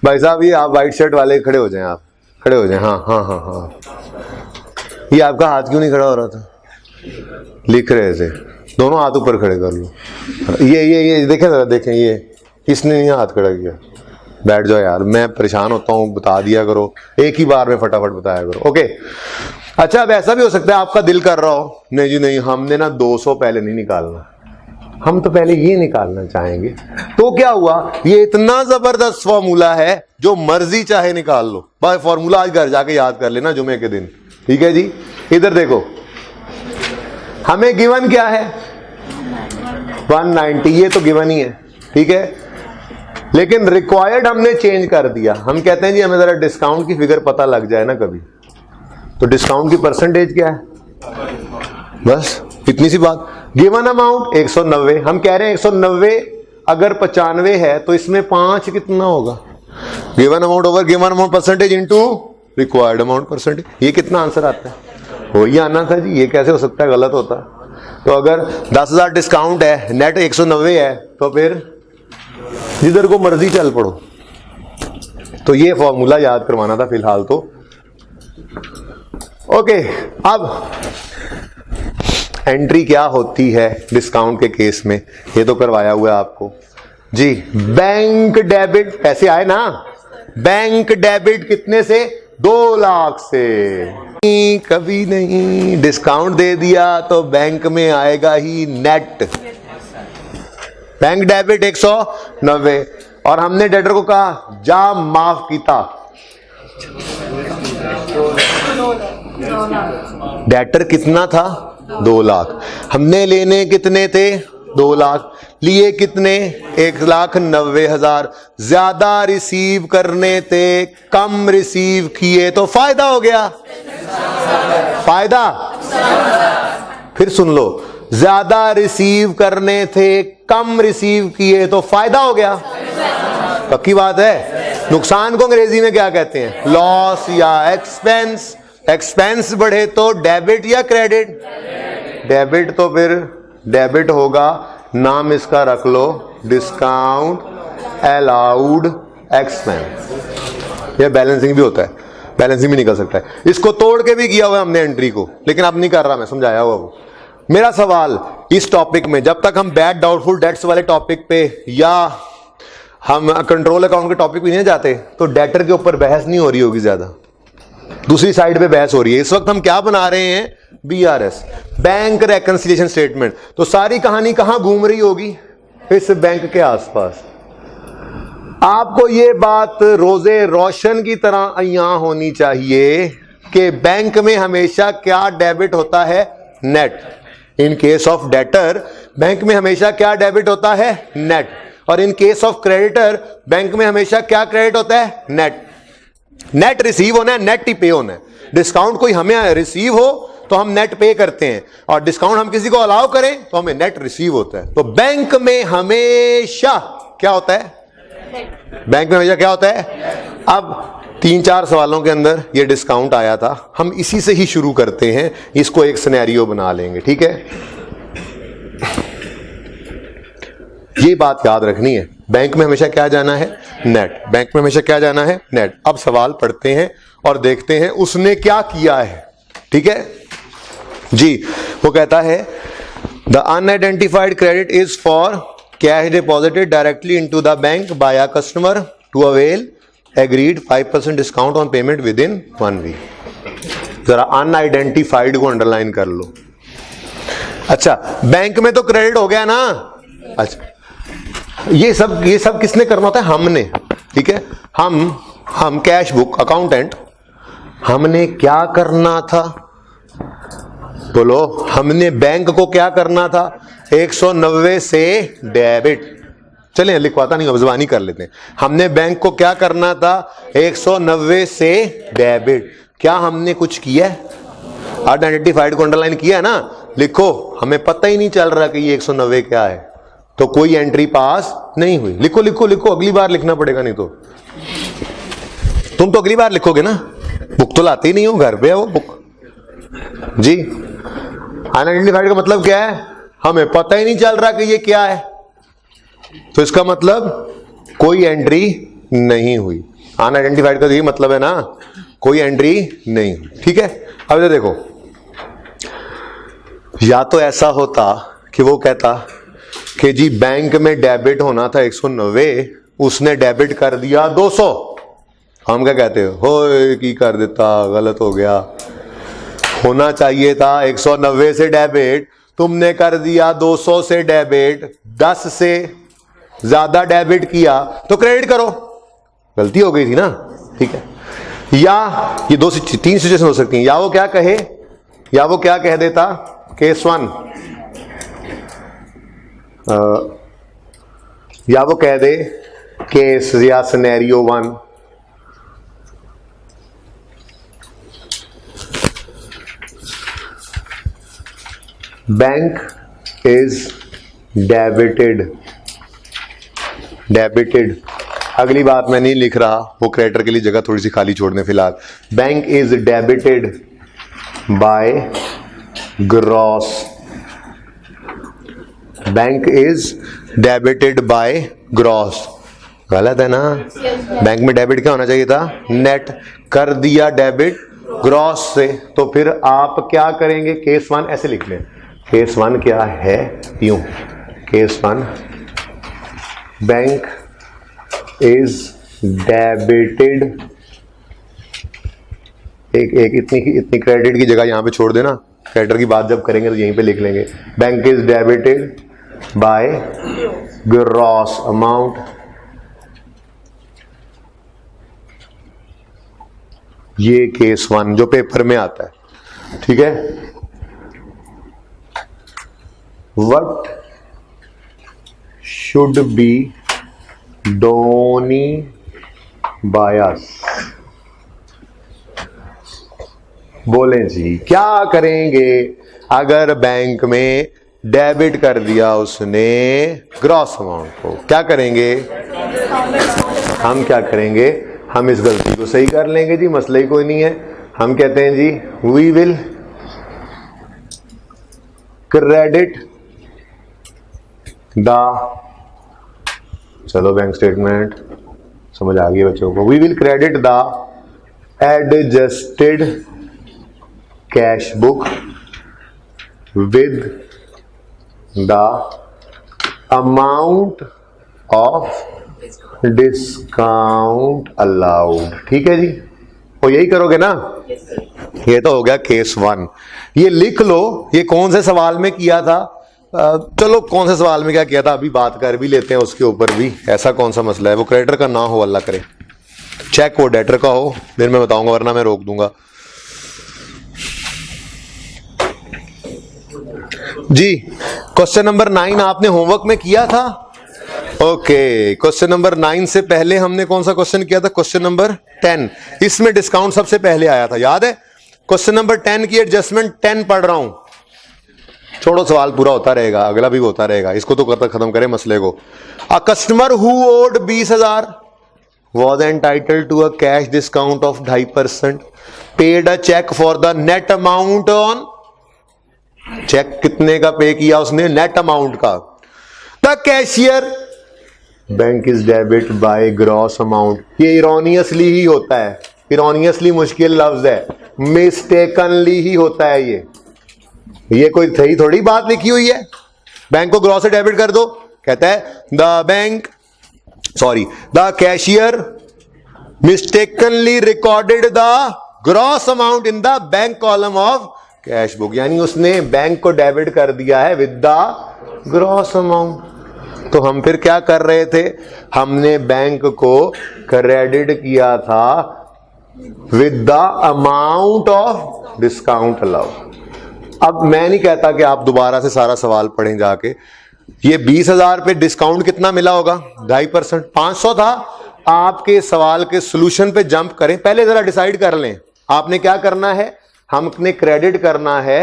भाई साहब ये आप व्हाइट शर्ट वाले खड़े हो जाएं, आप खड़े हो जाएं। हाँ हाँ हाँ हाँ, ये आपका हाथ क्यों नहीं खड़ा हो रहा था? लिख रहे थे। दोनों हाथ ऊपर खड़े कर लो। ये देखें जरा, देखें ये किसने नहीं हाथ खड़ा किया। बैठ जाओ यार, मैं परेशान होता हूँ, बता दिया करो एक ही बार में, फटाफट बताया करो। ओके अच्छा, अब ऐसा भी हो सकता है आपका दिल कर रहा हो नहीं जी नहीं, हमने ना 200 पहले नहीं निकालना, हम तो पहले ये निकालना चाहेंगे। तो क्या हुआ, ये इतना जबरदस्त फॉर्मूला है जो मर्जी चाहे निकाल लो। भाई फॉर्मूला आज घर जाके याद कर लेना जुमे के दिन, ठीक है जी। इधर देखो, हमें गिवन क्या है 190, ये तो गिवन ही है, ठीक है। लेकिन रिक्वायर्ड हमने चेंज कर दिया। हम कहते हैं जी हमें जरा डिस्काउंट की फिगर पता लग जाए ना कभी, तो डिस्काउंट की परसेंटेज क्या है, बस इतनी सी बात। गिवन अमाउंट 190, हम कह रहे हैं 190 अगर 95 है तो इसमें 5 कितना होगा, given amount over given amount percentage into required amount percentage. ये कितना आंसर आता है, हो ही आना था जी, ये कैसे हो सकता है, गलत होता। तो अगर 10,000 डिस्काउंट है, नेट 190 है, तो फिर जिधर को मर्जी चल पड़ो। तो ये फॉर्मूला याद करवाना था फिलहाल तो। ओके, अब एंट्री क्या होती है डिस्काउंट के केस में, ये तो करवाया हुआ है आपको जी। बैंक डेबिट, पैसे आए ना, बैंक डेबिट कितने से, 2 लाख से। कभी नहीं, डिस्काउंट दे दिया तो बैंक में आएगा ही नेट। बैंक डेबिट 190 और हमने डेटर को कहा जा माफ कीता, डेटर कितना था 2 लाख, हमने लेने कितने थे 2 लाख, लिए कितने 1,90,000, ज्यादा रिसीव करने थे, कम रिसीव किए तो फायदा हो गया, फायदा। फिर सुन लो, ज्यादा रिसीव करने थे, कम रिसीव किए तो फायदा हो गया, पक्की बात है। नुकसान को अंग्रेजी में क्या कहते हैं, लॉस या एक्सपेंस। एक्सपेंस बढ़े तो डेबिट या क्रेडिट, डेबिट, तो फिर डेबिट होगा, नाम इसका रख लो डिस्काउंट अलाउड एक्सपेंस। यह बैलेंसिंग भी होता है, बैलेंसिंग भी निकल सकता है, इसको तोड़ के भी किया हुआ हमने एंट्री को, लेकिन अब नहीं कर रहा मैं, समझाया हुआ वो। मेरा सवाल इस टॉपिक में, जब तक हम बैड डाउटफुल डेट्स वाले टॉपिक पे या हम कंट्रोल अकाउंट के टॉपिक पे नहीं जाते, तो डेटर के ऊपर बहस नहीं हो रही होगी ज्यादा, दूसरी साइड पे बहस हो रही है। इस वक्त हम क्या बना रहे हैं, BRS, बैंक रेकंसिलिएशन स्टेटमेंट। तो सारी कहानी कहां घूम रही होगी, इस बैंक के आसपास। आपको ये बात रोजे रोशन की तरह यहां होनी चाहिए कि बैंक में हमेशा क्या डेबिट होता है, net. In case of debtor bank में हमेशा क्या डेबिट होता है, नेट। और in case of creditor bank में हमेशा क्या क्रेडिट होता है, नेट। नेट रिसीव होना है, नेट ही पे होना है। डिस्काउंट कोई हमें रिसीव हो तो हम नेट पे करते हैं, और डिस्काउंट हम किसी को अलाउ करें तो हमें नेट रिसीव होता है। तो बैंक में हमेशा क्या होता है, बैंक में हमेशा क्या होता है। अब 3-4 सवालों के अंदर ये डिस्काउंट आया था, हम इसी से ही शुरू करते हैं, इसको एक सिनेरियो बना लेंगे, ठीक है। ये बात याद रखनी है, बैंक में हमेशा क्या जाना है, नेट। बैंक में हमेशा क्या जाना है, नेट। अब सवाल पढ़ते हैं और देखते हैं उसने क्या किया है, ठीक है जी। वो कहता है the unidentified credit is for cash deposited directly into the bank by a customer to avail agreed 5% discount on payment within 1 week. जरा अनआइडेंटिफाइड को अंडरलाइन कर लो। अच्छा, बैंक में तो क्रेडिट हो गया ना। अच्छा, ये सब किसने करना होता है, हमने, ठीक है। हम कैश बुक अकाउंटेंट, हमने क्या करना था, बोलो। हमने बैंक को क्या करना था, 190 से डेबिट। चलिए लिखवाता नहीं, जुबानी कर लेते हैं। हमने बैंक को क्या करना था, 190 से डेबिट। क्या हमने कुछ किया है, अनआइडेंटिफाइड को अंडरलाइन किया है ना, लिखो। हमें पता ही नहीं चल रहा कि ये 190 क्या है, तो कोई एंट्री पास नहीं हुई। लिखो लिखो लिखो, अगली बार लिखना पड़ेगा, नहीं तो तुम तो अगली बार लिखोगे ना, बुक तो लाते ही नहीं हो, घर पे है वो बुक जी। अनआइडेंटिफाइड का मतलब क्या है, हमें पता ही नहीं चल रहा कि ये क्या है, तो इसका मतलब कोई एंट्री नहीं हुई। अनआइडेंटिफाइड का यही मतलब है ना, कोई एंट्री नहीं हुई, ठीक है। अब देखो, या तो ऐसा होता कि वो कहता कि जी बैंक में डेबिट होना था 190, उसने डेबिट कर दिया 200। हम क्या कहते हो, होए की कर देता, गलत हो गया, होना चाहिए था 190 से डेबिट, तुमने कर दिया 200 से डेबिट, 10 से ज्यादा डेबिट किया तो क्रेडिट करो, गलती हो गई थी ना, ठीक है। या ये तीन सिचुएशन हो सकती हैं, या वो क्या कहे, या वो क्या कह देता, केस 1, या वो कह दे केस या सिनेरियो 1, बैंक इज डेबिटेड। अगली बात मैं नहीं लिख रहा, वो क्रेडिटर के लिए जगह थोड़ी सी खाली छोड़ने फिलहाल। Bank is debited by gross. Bank is debited by gross, गलत है ना। बैंक में डेबिट क्या होना चाहिए था, नेट। कर दिया डेबिट ग्रॉस से, तो फिर आप क्या करेंगे, केस 1 ऐसे लिख लें। केस 1 क्या है, यूं, केस 1, बैंक इज डेबिटेड, एक इतनी क्रेडिट की जगह यहां पे छोड़ देना, क्रेडिटर की बात जब करेंगे तो यहीं पे लिख लेंगे। Bank is debited bye gross amount, ये केस 1 जो पेपर में आता है, ठीक है। व्हाट शुड बी डोनी बायस, बोलें जी क्या करेंगे अगर बैंक में डेबिट कर दिया उसने ग्रॉस अमाउंट को, क्या करेंगे हम, क्या करेंगे हम, इस गलती को सही कर लेंगे जी, मसला ही कोई नहीं है। हम कहते हैं जी वी विल क्रेडिट द, चलो बैंक स्टेटमेंट समझ आ गई बच्चों को, we will credit the adjusted cash book with the amount of discount allowed, ठीक है जी। और यही करोगे ना, ये तो हो गया केस 1। ये लिख लो, ये कौन से सवाल में किया था, चलो कौन से सवाल में क्या किया था अभी बात कर भी लेते हैं उसके ऊपर भी। ऐसा कौन सा मसला है, वो क्रेडिटर का ना हो, अल्लाह करे, चेक वो डेटर का हो, फिर मैं बताऊंगा, वरना मैं रोक दूंगा जी। क्वेश्चन नंबर 9 आपने होमवर्क में किया था, ओके। क्वेश्चन नंबर 9 से पहले हमने कौन सा क्वेश्चन किया था, क्वेश्चन नंबर 10। इसमें डिस्काउंट सबसे पहले आया था, याद है। क्वेश्चन नंबर 10 की एडजस्टमेंट 10 पढ़ रहा हूं, छोड़ो सवाल पूरा होता रहेगा, अगला भी होता रहेगा, इसको तो करता खत्म करें मसले को। A customer who owed 20,000 was entitled to a cash discount of 2.5%, paid a check for the net amount on, cheque कितने का पे किया उसने, नेट अमाउंट का। The cashier, bank is debit by gross amount, ये इरोनियसली ही होता है, इरोनियसली मुश्किल लफ्ज है, मिस्टेकनली ही होता है ये कोई सही थोड़ी बात लिखी हुई है। बैंक को ग्रॉस से डेबिट कर दो, कहता है the cashier mistakenly recorded the gross amount in the bank column of cash book, यानी उसने बैंक को डेबिट कर दिया है विद द ग्रॉस अमाउंट। तो हम फिर क्या कर रहे थे, हमने बैंक को क्रेडिट किया था with the amount of discount allowed. अब मैं नहीं कहता कि आप दोबारा से सारा सवाल पढ़ें जाके, ये 20,000 पे डिस्काउंट कितना मिला होगा, 2.5%, 500 था। आपके सवाल के सॉल्यूशन पे जंप करें, पहले जरा डिसाइड कर लें आपने क्या करना है। हमने क्रेडिट करना है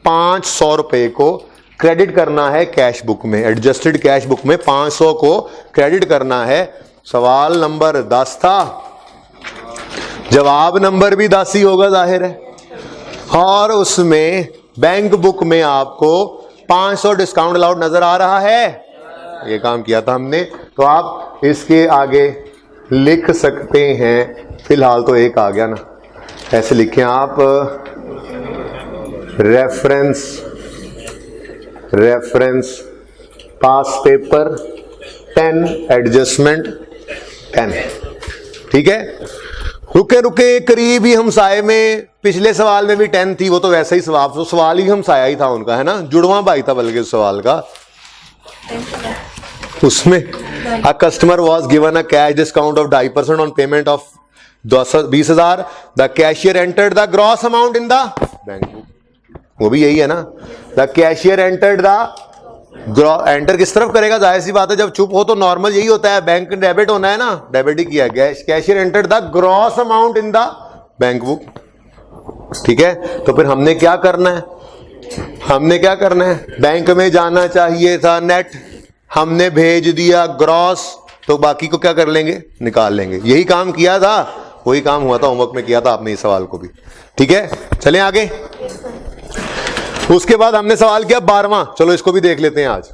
500 रुपए को, क्रेडिट करना है कैश बुक में, एडजस्टेड कैश बुक में 500 को क्रेडिट करना है। सवाल नंबर 10 था, जवाब नंबर भी 10 ही होगा जाहिर है, और उसमें बैंक बुक में आपको 500 डिस्काउंट अलाउड नजर आ रहा है। ये काम किया था हमने, तो आप इसके आगे लिख सकते हैं, फिलहाल तो एक आ गया ना, ऐसे लिखें आप, रेफरेंस पास पेपर 10 एडजस्टमेंट 10। ठीक है, रुके रुके करीब ही हम साए में, पिछले सवाल में भी 10 थी, वो तो वैसे ही सवाल ही हम साया ही था उनका, है ना, जुड़वा भाई था बल्कि उस सवाल का। उसमें a customer was given a cash discount of 2.5% on payment of 20,000, the cashier entered the gross amount in the bank book. वो भी यही है ना, the cashier entered the, enter किस तरफ करेगा, जाहिर सी बात है जब चुप हो तो नॉर्मल यही होता है, बैंक डेबिट होना है ना, डेबिट ही किया गया। Cashier entered the gross amount in the bank book. ठीक है, तो फिर हमने क्या करना है, हमने क्या करना है, बैंक में जाना चाहिए था नेट, हमने भेज दिया ग्रॉस, तो बाकी को क्या कर लेंगे, निकाल लेंगे। यही काम किया था, वही काम हुआ था, होमवर्क में किया था आपने इस सवाल को भी। ठीक है, चलें आगे। उसके बाद हमने सवाल किया 12वां, चलो इसको भी देख लेते हैं आज।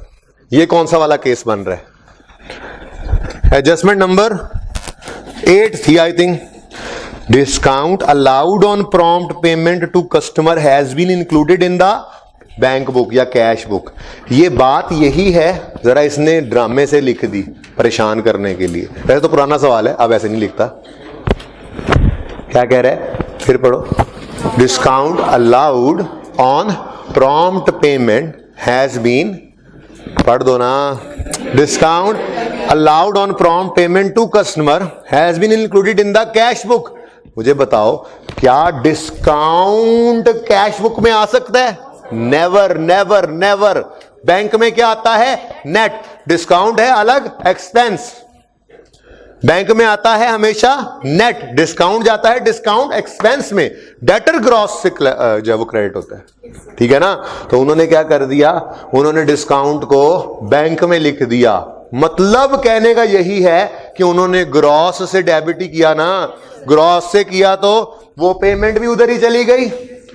ये कौन सा वाला केस बन रहा है, एडजस्टमेंट नंबर 8 थी I think. Discount allowed on prompt payment to customer has been included in the bank book या कैश बुक। ये बात यही है, जरा इसने ड्रामे से लिख दी परेशान करने के लिए। वैसे तो पुराना सवाल है, अब ऐसे नहीं लिखता। क्या कह रहा है, फिर पढ़ो। Discount allowed on prompt payment has been, पढ़ दो ना, discount allowed on prompt payment to customer has been included in the cash book. मुझे बताओ, क्या डिस्काउंट कैश बुक में आ सकता है? Never never never. बैंक में क्या आता है, नेट। डिस्काउंट है अलग, एक्सपेंस। बैंक में आता है हमेशा नेट, डिस्काउंट जाता है डिस्काउंट एक्सपेंस में, डेटर ग्रॉस से जब वो क्रेडिट होता है। ठीक है ना, तो उन्होंने क्या कर दिया, उन्होंने डिस्काउंट को बैंक में लिख दिया। मतलब कहने का यही है कि उन्होंने ग्रॉस से डेबिट ही किया ना, ग्रॉस से किया तो वो पेमेंट भी उधर ही चली गई,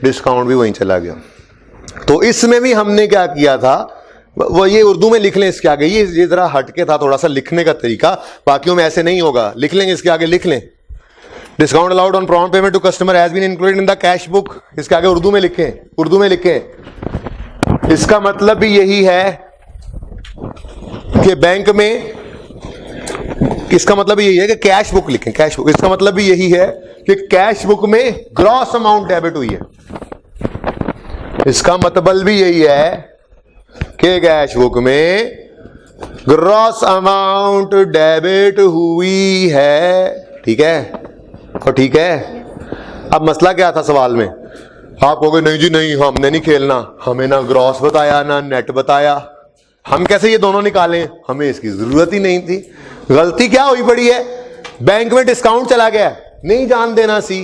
डिस्काउंट भी वहीं चला गया। तो इसमें भी हमने क्या किया था, वो ये उर्दू में लिख लें इसके आगे, ये जरा हटके था थोड़ा सा लिखने का तरीका, बाकियों में ऐसे नहीं होगा, लिख लेंगे इसके आगे, लिख लें। Discount allowed on prompt payment to customer has been included in the cash book, इसके आगे उर्दू में लिखें, उर्दू में लिखें। इसका मतलब भी यही है कि बैंक में, इसका मतलब यही है कि कैश बुक लिखें, कैश बुक। इसका मतलब भी यही है कि कैश बुक में ग्रॉस अमाउंट डेबिट हुई है। इसका मतलब भी यही है कि कैश बुक में ग्रॉस अमाउंट डेबिट हुई है। ठीक है, और ठीक है। अब मसला क्या था सवाल में, आप कहोगे नहीं जी नहीं, हमने नहीं खेलना, हमें ना ग्रॉस बताया ना नेट बताया, हम कैसे ये दोनों निकालें, हमें इसकी जरूरत ही नहीं थी। गलती क्या हुई पड़ी है, बैंक में डिस्काउंट चला गया, नहीं जान देना सी,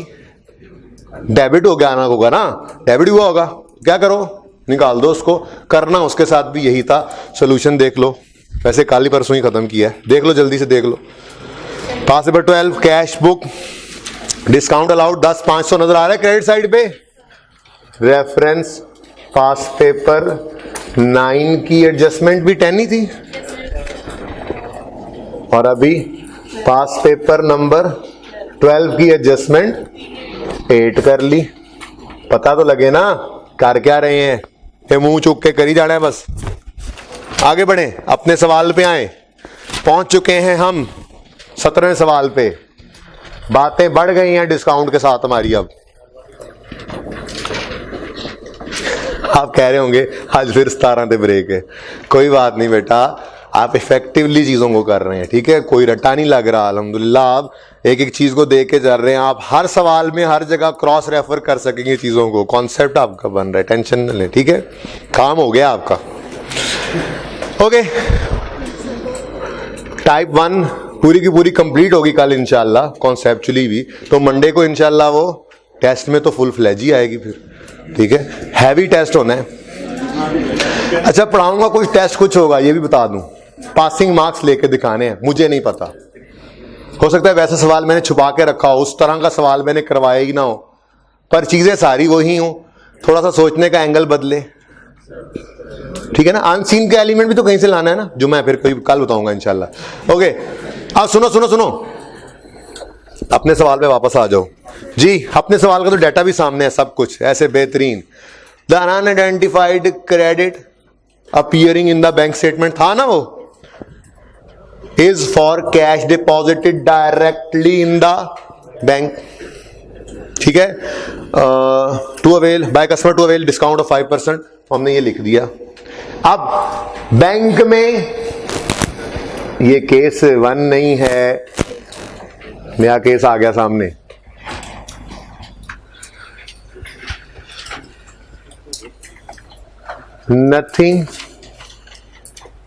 डेबिट हो गया ना, होगा ना, डेबिट हुआ होगा, क्या करो, निकाल दो उसको। करना उसके साथ भी यही था। सोल्यूशन देख लो, वैसे कल ही परसों ही खत्म किया है, देख लो जल्दी से देख लो। Past paper 12 cash book, discount allowed 10 500 नजर आ रहा है क्रेडिट साइड पे। रेफरेंस पास पेपर 9 की एडजस्टमेंट भी 10 ही थी, और अभी पास पेपर नंबर 12 की एडजस्टमेंट 8 कर ली। पता तो लगे ना कर क्या रहे हैं, ये मुंह चुक के करी जाना है बस। आगे बढ़े, अपने सवाल पे आए। पहुंच चुके हैं हम 17वें सवाल पे। बातें बढ़ गई हैं डिस्काउंट के साथ हमारी। अब आप कह रहे होंगे आज फिर 17 पे ब्रेक है। कोई बात नहीं बेटा, आप इफेक्टिवली चीजों को कर रहे हैं, ठीक है, कोई रट्टा नहीं लग रहा। अल्हम्दुलिल्लाह आप एक एक चीज को देख के चल रहे हैं। आप हर सवाल में हर जगह क्रॉस रेफर कर सकेंगे चीजों को। कॉन्सेप्ट आपका बन रहा है, टेंशन न लें, ठीक है, काम हो गया आपका। ओके, टाइप 1 पूरी की पूरी कंप्लीट होगी कल इंशाल्लाह, कॉन्सेप्चुअली भी। तो मंडे को इंशाल्लाह वो टेस्ट में तो फुल फ्लैज ही आएगी फिर, ठीक है, हैवी टेस्ट होना है। अच्छा, पढ़ाऊंगा कुछ टेस्ट कुछ होगा, ये भी बता दूं, पासिंग मार्क्स लेके दिखाने हैं, मुझे नहीं पता, हो सकता है वैसा सवाल मैंने छुपा के रखा हो, उस तरह का सवाल मैंने करवाया ही ना हो, पर चीजें सारी वही हो, थोड़ा सा सोचने का एंगल बदले, ठीक है ना। अनसीन के एलिमेंट भी तो कहीं से लाना है ना, जो मैं फिर कोई कल बताऊंगा इंशाल्लाह। ओके, अब सुनो सुनो सुनो, अपने सवाल पे वापस आ जाओ जी। अपने सवाल का तो डाटा भी सामने है, सब कुछ ऐसे बेहतरीन। The unidentified credit appearing in the bank statement था ना, वो is for cash deposited directly in the bank. ठीक है, to avail by customer to avail discount of 5%, तो हमने ये लिख दिया। अब बैंक में ये केस 1 नहीं है, नया केस आ गया सामने। Nothing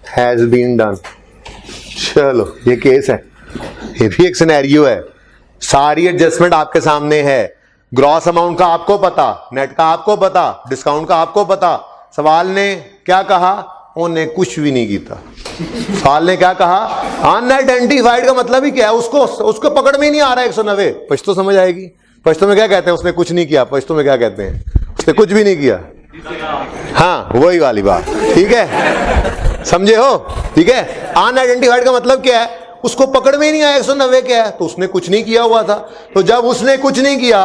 has been done. चलो ये केस है, ये भी एक सिनेरियो है। सारी एडजस्टमेंट आपके सामने है, ग्रॉस अमाउंट का आपको पता, नेट का आपको पता, डिस्काउंट का आपको पता। सवाल ने क्या कहा? उन्हें कुछ भी नहीं किया। सवाल ने क्या कहा? अनआइडेंटिफाइड का मतलब ही क्या है? उसको पकड़ में ही नहीं आ रहा है 190। पश्तो समझ आएगी। पश्तो में क्या कहते हैं? उसने कुछ नहीं किया। पश्तो में क्या कहते हैं? उसने कुछ भी नहीं किया। हाँ, वही वाली बात। ठीक है, समझे हो? ठीक है, अनआइडेंटिफाइड का मतलब क्या है? उसको पकड़ में ही नहीं आया 190 क्या है, तो उसने कुछ नहीं किया हुआ था। तो जब उसने कुछ नहीं किया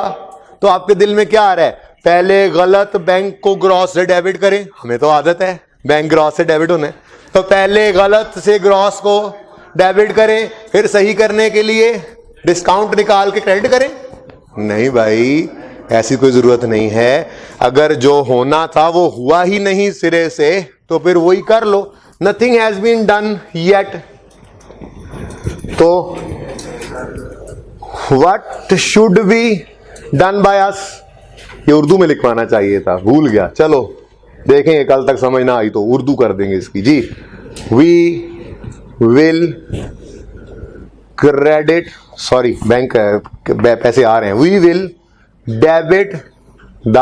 तो आपके दिल में क्या आ रहा है? पहले गलत बैंक को ग्रॉस से डेबिट करें। हमें तो आदत है बैंक ग्रॉस से डेबिट होने, तो पहले गलत से ग्रॉस को डेबिट करें, फिर सही करने के लिए डिस्काउंट निकाल के क्रेडिट करें। नहीं भाई, ऐसी कोई जरूरत नहीं है। अगर जो होना था वो हुआ ही नहीं सिरे से, तो फिर वही कर लो। Nothing has been done yet. तो what should be done by us, ये उर्दू में लिखवाना चाहिए था, भूल गया। चलो देखेंगे, कल तक समझ ना आई तो उर्दू कर देंगे इसकी जी। We will credit, sorry bank पैसे आ रहे हैं। We will debit the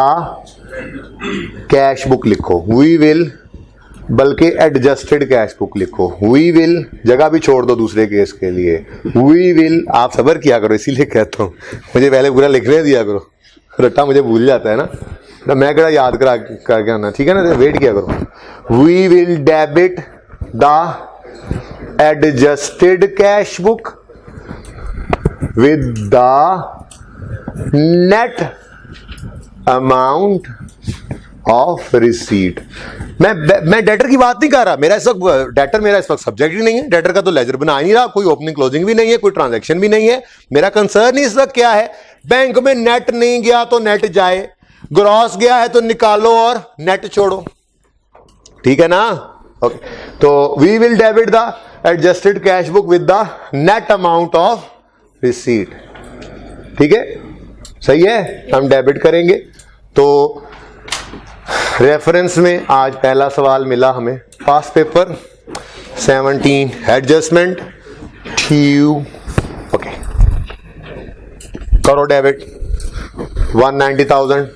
cash book लिखो, वी विल, बल्कि एडजस्टेड कैश बुक लिखो। वी विल जगह भी छोड़ दो दूसरे केस के लिए। वी विल, आप सब्र किया करो, इसीलिए कहता हूं, मुझे पहले पूरा लिखने दिया करो, रट्टा मुझे भूल जाता है ना, मैं कड़ा याद करा करके आना। ठीक है ना, वेट किया करो। We will debit the adjusted cash book with the net amount of receipt. मैं डेटर की बात नहीं कर रहा, मेरा इस वक्त डेटर, मेरा इस वक्त सब्जेक्ट ही नहीं है। डेटर का तो लेजर बना नहीं रहा, कोई ओपनिंग क्लोजिंग भी नहीं है, कोई ट्रांजैक्शन भी नहीं है। मेरा कंसर्न इस वक्त क्या है? बैंक में नेट नहीं गया तो नेट जाए, ग्रॉस गया है तो निकालो और नेट छोड़ो। ठीक है ना? ओके, तो we will debit the adjusted cash book with the net amount of receipt. ठीक है, सही है, हम डेबिट करेंगे। तो रेफरेंस में आज पहला सवाल मिला हमें, पास पेपर 17 एडजस्टमेंट ट्यू। ओके, करो डेबिट 190,000।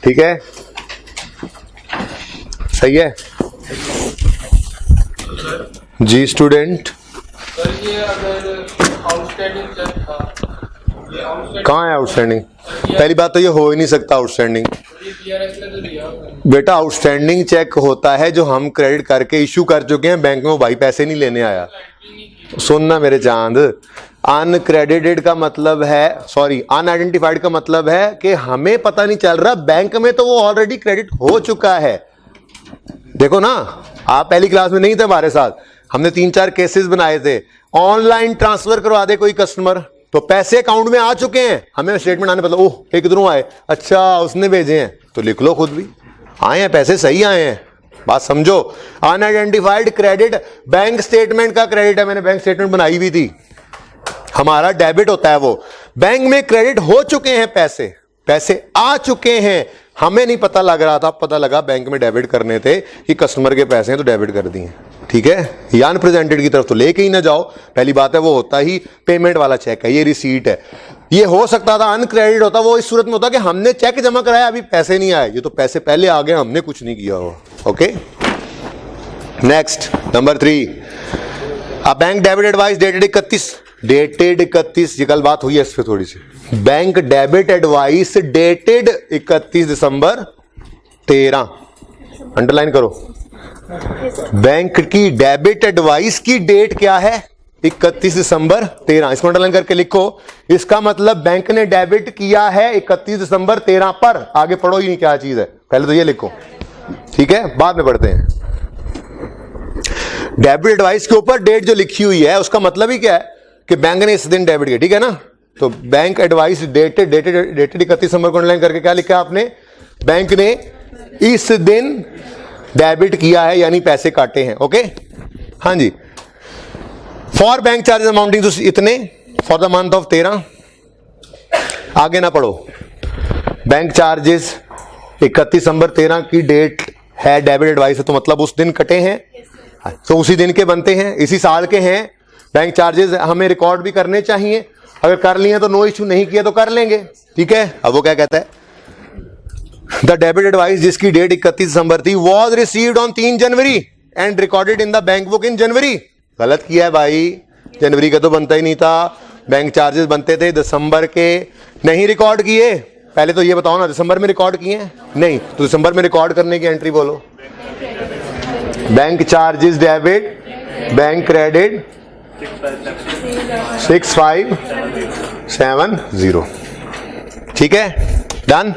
ठीक है, सही है जी स्टूडेंट। सर ये अगर आउटस्टैंडिंग चेक था, ये आउटस्टैंडिंग कहाँ है आउटस्टैंडिंग? पहली बात तो ये हो ही नहीं सकता आउटस्टैंडिंग। बेटा आउटस्टैंडिंग चेक होता है जो हम क्रेडिट करके इशू कर चुके हैं बैंक में, वो भाई पैसे नहीं लेने आया। सुनना मेरे चांद, अनक्रेडिटेड का मतलब है, सॉरी अनआइडेंटिफाइड का मतलब है कि हमें पता नहीं चल रहा, बैंक में तो वो ऑलरेडी क्रेडिट हो चुका है। देखो ना, आप पहली क्लास में नहीं थे हमारे साथ, हमने 3-4 केसेस बनाए थे। ऑनलाइन ट्रांसफर करवा दे कोई कस्टमर, तो पैसे अकाउंट में आ चुके हैं, हमें स्टेटमेंट आने पता, ओह ये किधरों आए, अच्छा उसने भेजे हैं, तो लिख लो खुद भी, आए हैं पैसे, सही आए हैं। बात समझो, अनआइडेंटिफाइड क्रेडिट बैंक स्टेटमेंट का क्रेडिट है, मैंने बैंक स्टेटमेंट बनाई हुई थी, हमारा डेबिट होता है वो। बैंक में क्रेडिट हो चुके हैं, पैसे पैसे आ चुके हैं, हमें नहीं पता लग रहा था, पता लगा बैंक में डेबिट करने थे कि कस्टमर के पैसे हैं तो डेबिट कर दिए। ठीक है, या अनप्रेजेंटेड की तरफ तो लेके ही ना जाओ, पहली बात है, वो होता ही पेमेंट वाला चेक है, ये रिसीट है। ये हो सकता था अनक्रेडिट होता, वो इस सूरत में होता कि हमने चेक जमा कराया, अभी पैसे नहीं आए, ये तो पैसे पहले आ गए, हमने कुछ नहीं किया हो। Okay, next number 3, a bank debit advice dated 31, ये कल बात हुई है इस पे थोड़ी सी। बैंक डेबिट एडवाइस डेटेड 31 दिसंबर 13, अंडरलाइन करो। बैंक की डेबिट एडवाइस की डेट क्या है? 31 दिसंबर 13, इसको अंडरलाइन करके लिखो। इसका मतलब बैंक ने डेबिट किया है 31 दिसंबर 13 पर। आगे पढ़ो ही नहीं क्या चीज है, पहले तो ये लिखो, ठीक है, बाद में पढ़ते हैं। डेबिट एडवाइस के ऊपर डेट जो लिखी हुई है उसका मतलब ही क्या है कि बैंक ने इस दिन डेबिट किया, ठीक है ना। तो बैंक एडवाइस डेटेड 31 दिसंबर को अंडरलाइन करके क्या लिखा है आपने, बैंक ने इस दिन डेबिट किया है यानी पैसे काटे हैं। ओके, हाँ जी। For bank charges amounting to इतने फॉर द मंथ ऑफ 13, आगे ना पढ़ो। बैंक चार्जेस 31 दिसंबर 13 की डेट है, डेबिट एडवाइस है, तो मतलब उस दिन कटे हैं, तो उसी दिन के बनते हैं, इसी साल के हैं। बैंक चार्जेस हमें रिकॉर्ड भी करने चाहिए, अगर कर लिए तो नो इश्यू, नहीं किया तो कर लेंगे, ठीक है। अब वो क्या कहता है, द डेबिट एडवाइस जिसकी डेट 31 दिसंबर थी was received on 3 January and recorded in the bank book in January. गलत किया है भाई, जनवरी का तो बनता ही नहीं था, बैंक चार्जेस बनते थे दिसंबर के, नहीं रिकॉर्ड किए। पहले तो ये बताओ ना, दिसंबर में रिकॉर्ड किए हैं? नहीं, तो दिसंबर में रिकॉर्ड करने की एंट्री बोलो। Bank charges debit, bank credit 6570, ठीक है, डन,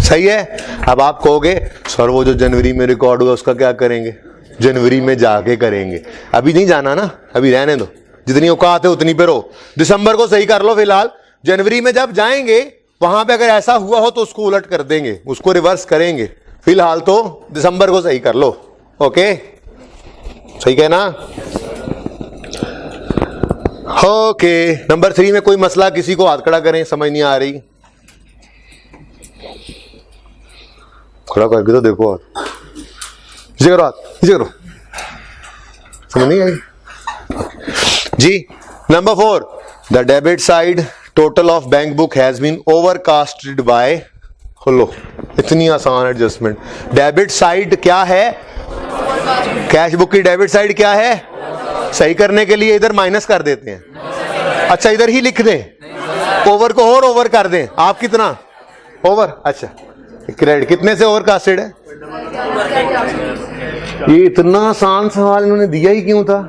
सही है। अब आप कहोगे सर वो जो जनवरी में रिकॉर्ड हुआ उसका क्या करेंगे? जनवरी में जाके करेंगे, अभी नहीं जाना ना, अभी रहने दो, जितनी औकात है उतनी पे रहो। दिसंबर को सही कर लो फिलहाल, जनवरी में जब जाएंगे वहां पे अगर ऐसा हुआ हो तो उसको उलट कर देंगे, उसको रिवर्स करेंगे। फिलहाल तो दिसंबर को सही कर लो। ओके, सही कहना। ओके, नंबर 3 में कोई मसला, किसी को हाथ खड़ा करें, समझ नहीं आ रही, खड़ा करके तो देखो, नीचे करो, हाथ नीचे करो, समझ नहीं आई जी। Number 4, the debit side total of bank book has been overcasted by, खोलो, इतनी आसान एडजस्टमेंट। डेबिट साइड क्या है, कैश बुक की डेबिट साइड क्या है, सही करने के लिए इधर माइनस कर देते हैं, अच्छा इधर ही लिख दें, ओवर को और ओवर कर दें। आप कितना ओवर, अच्छा क्रेडिट कितने से ओवर कास्टेड है? ये इतना आसान सवाल इन्होंने दिया ही क्यों था?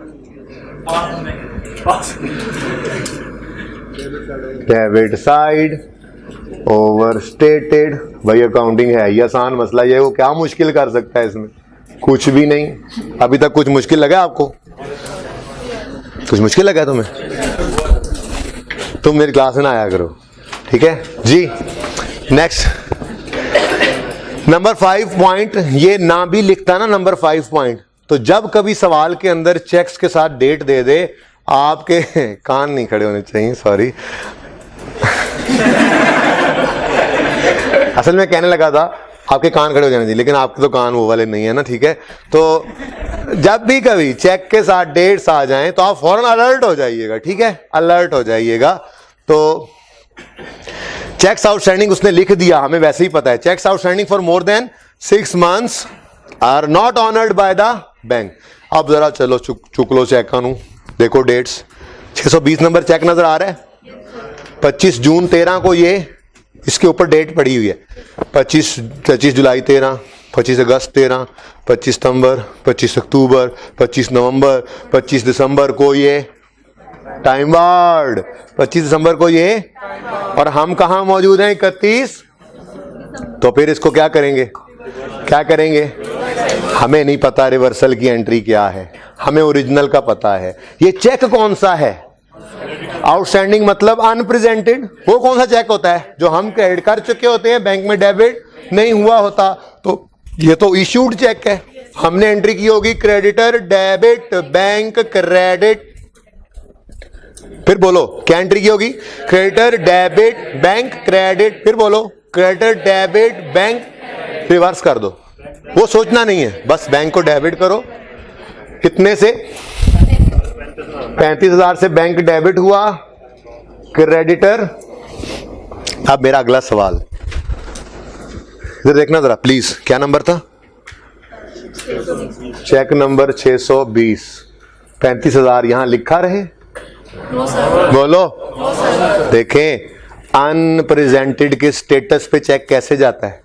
डेबिट साइड ओवर स्टेटेड, भाई अकाउंटिंग है, ये आसान मसला, ये वो क्या मुश्किल कर सकता है इसमें? कुछ भी नहीं। अभी तक कुछ मुश्किल लगा आपको? कुछ मुश्किल लगा तुम्हें? तुम मेरी क्लास में ना आया करो, ठीक है जी। नेक्स्ट, नंबर 5 पॉइंट, ये ना भी लिखता ना नंबर 5 पॉइंट, तो जब कभी सवाल के अंदर चेक्स के साथ डेट दे दे, आपके कान नहीं खड़े होने चाहिए, सॉरी असल में कहने लगा था आपके कान खड़े हो जाने चाहिए, लेकिन आपके तो कान वो वाले नहीं है ना, ठीक है। तो जब भी कभी चेक के साथ डेट्स आ जाएं तो आप फौरन अलर्ट हो जाइएगा, ठीक है, अलर्ट हो जाइएगा। तो चेक्स आउटस्टैंडिंग उसने लिख दिया, हमें वैसे ही पता है, cheques outstanding for more than 6 months are not honoured by the bank. अब जरा चलो चुक लो चेक कानू, देखो डेट्स, 620 नंबर चेक नजर आ रहा है, 25 जून 13 को ये इसके ऊपर डेट पड़ी हुई है, 25 जुलाई 13, 25 अगस्त 13, 25 सितंबर, 25 अक्टूबर, 25 नवंबर, 25 दिसंबर को ये टाइम वार्ड, 25 दिसंबर को ये, और हम कहां मौजूद हैं 31, तो फिर इसको क्या करेंगे, क्या करेंगे? हमें नहीं पता रिवर्सल की एंट्री क्या है, हमें ओरिजिनल का पता है। ये चेक कौन सा है? आउटस्टैंडिंग मतलब अनप्रेजेंटेड। वो कौन सा चेक होता है? जो हम क्रेडिट कर चुके होते हैं, बैंक में डेबिट नहीं हुआ होता, तो ये तो इश्यूड चेक है, हमने एंट्री की होगी क्रेडिटर डेबिट बैंक क्रेडिट, फिर बोलो क्या एंट्री की होगी? क्रेडिटर डेबिट बैंक क्रेडिट, फिर बोलो क्रेडिटर डेबिट बैंक, रिवर्स कर दो, वो सोचना नहीं है, बस बैंक को डेबिट करो। कितने से? 35,000 से बैंक डेबिट हुआ, क्रेडिटर। अब मेरा अगला सवाल इधर देखना जरा प्लीज, क्या नंबर था? चेक नंबर 620, 35,000 यहां लिखा रहे, बोलो देखें, अनप्रेजेंटेड के स्टेटस पे चेक कैसे जाता है?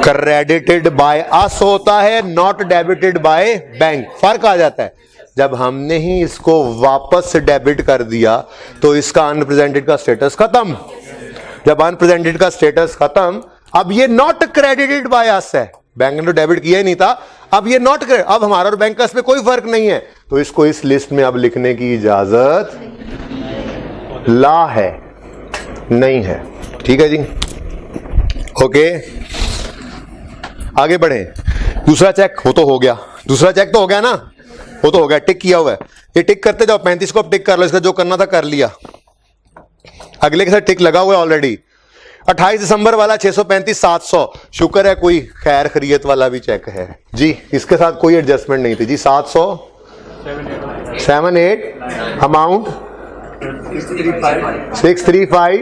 क्रेडिटेड बाय अस होता है, नॉट डेबिटेड बाय बैंक, फर्क आ जाता है। जब हमने ही इसको वापस डेबिट कर दिया तो इसका अनप्रेजेंटेड का स्टेटस खत्म। जब अनप्रेजेंटेड का स्टेटस खत्म, अब ये नॉट क्रेडिटेड बाय अस है, बैंक ने तो डेबिट किया ही नहीं था, अब ये नॉट क्रेडिट, अब हमारा और बैंक का इसमें कोई फर्क नहीं है, तो इसको इस लिस्ट में अब लिखने की इजाजत ला है नहीं है। ठीक है जी, ओके आगे बढ़े। दूसरा चेक वो तो हो गया, दूसरा चेक तो हो गया ना, वो तो हो गया, टिक किया हुआ है, ये टिक करते जाओ। 35 को अब टिक कर लो, इसका जो करना था कर लिया। अगले के साथ टिक लगा हुआ है ऑलरेडी। 28 दिसंबर वाला 635 700, शुक्र है कोई खैर खरीयत वाला भी चेक है जी, इसके साथ कोई एडजस्टमेंट नहीं थी जी। 700 78 अमाउंट 635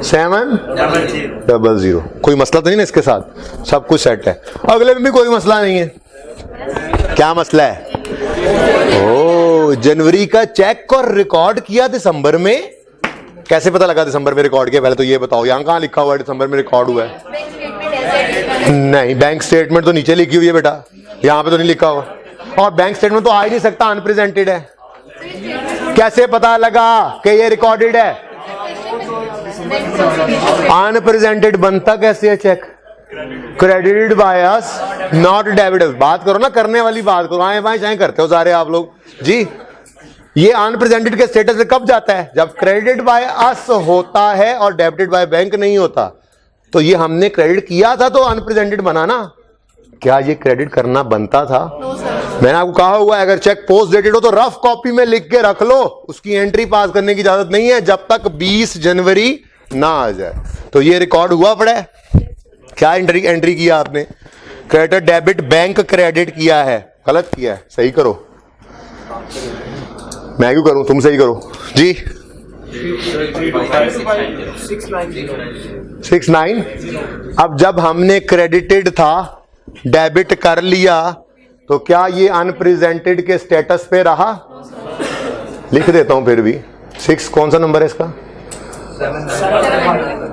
700, कोई मसला तो नहीं ना इसके साथ, सब कुछ सेट है। अगले में भी कोई मसला नहीं है, क्या मसला है? ओ जनवरी का चेक को रिकॉर्ड किया दिसंबर में, कैसे पता लगा दिसंबर में रिकॉर्ड किया? पहले तो ये बताओ, यहां कहां लिखा हुआ है दिसंबर में रिकॉर्ड हुआ है? नहीं, बैंक स्टेटमेंट तो नीचे लिखी हुई है बेटा, यहां पे तो नहीं लिखा हुआ, और बैंक स्टेटमेंट तो आ ही नहीं सकता, अनप्रेजेंटेड है। कैसे पता लगा कि ये रिकॉर्डेड है? अनप्रेजेंटेड बनता कैसे है cheque? Credited by us not debited. बात करो ना, करने वाली बात करो, आए बाएं चाहे करते हो सारे आप लोग जी। ये अनप्रेजेंटेड के स्टेटस में कब जाता है? जब क्रेडिटेड बाय अस होता है और डेबिटेड बाय बैंक नहीं होता। तो ये हमने क्रेडिट किया था तो अनप्रेजेंटेड बना ना, क्या ये क्रेडिट करना बनता था? मैंने आपको कहा हुआ है, अगर चेक पोस्ट डेटेड हो तो रफ कॉपी में लिख के रख लो, उसकी एंट्री पास करने की इजाजत नहीं है जब तक 20 जनवरी ना आ जाए। तो ये रिकॉर्ड हुआ पड़ा है, क्या एंट्री किया आपने? क्रेडिट डेबिट बैंक क्रेडिट किया है, गलत किया है, सही करो। मैं क्यों करूं, तुम सही करो जी। 69। अब जब हमने क्रेडिटेड था डेबिट कर लिया तो क्या ये अनप्रेजेंटेड के स्टेटस पे रहा? लिख देता हूं फिर भी। 6 कौन सा नंबर है इसका?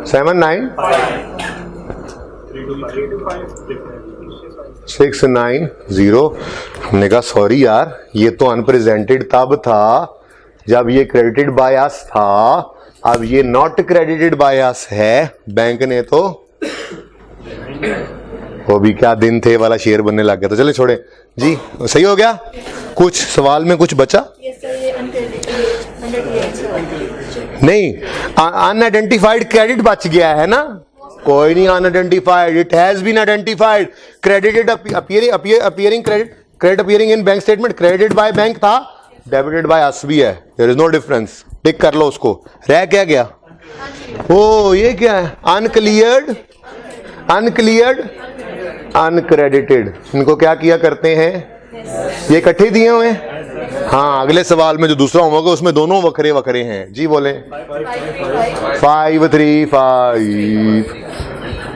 79 690। हमने कहा सॉरी यार, ये तो अनप्रेजेंटेड तब था जब ये क्रेडिटेड बाय अस था, अब ये नॉट क्रेडिटेड बाय अस है। बैंक ने तो वो भी क्या दिन थे वाला शेर बनने लग गया। तो चले छोड़े जी, सही हो गया। कुछ सवाल में कुछ बचा नहीं? अनआइडेंटिफाइड क्रेडिट बच गया है ना, कोई नहीं। Unidentified, it has been identified. Credited appearing credit appearing in bank statement, credited by bank था, डेबिटेड बाय अस भी है, there is no difference. Tick कर लो उसको। रह क्या गया? ओ ये क्या है? अनक्लियर्ड अनक्रेडिटेड। इनको क्या किया करते हैं? ये इकट्ठे दिए हुए हैं। हाँ, अगले सवाल में जो दूसरा होगा उसमें दोनों वखरे वखरे हैं जी। बोले 535।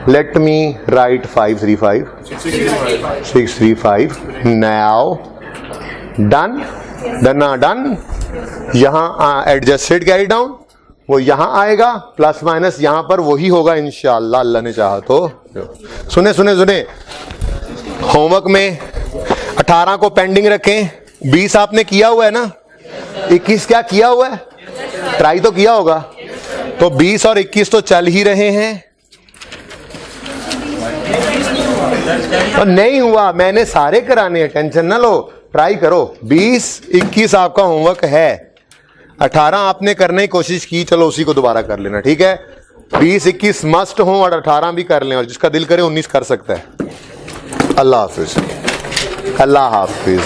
Let me right 535 635 now. Done done. यहां एडजस्टेड कैरी डाउन, वो यहां आएगा, प्लस माइनस यहां पर वही होगा इंशाअल्लाह, अल्लाह ने चाहा तो। सुने होमवर्क में 18 को पेंडिंग रखें, 20 आपने किया हुआ है ना, 21 क्या किया हुआ है? ट्राई तो किया होगा। तो 20 और 21 तो चल ही रहे हैं। और नहीं हुआ, मैंने सारे कराने हैं, टेंशन ना लो, ट्राई करो। 20 21 आपका होमवर्क है, 18 आपने करने की कोशिश की, चलो उसी को दोबारा कर लेना, ठीक है। 20 21 मस्ट हो और 18 भी कर लें, और जिसका दिल करे 19 कर सकता है। अल्लाह हाफिज।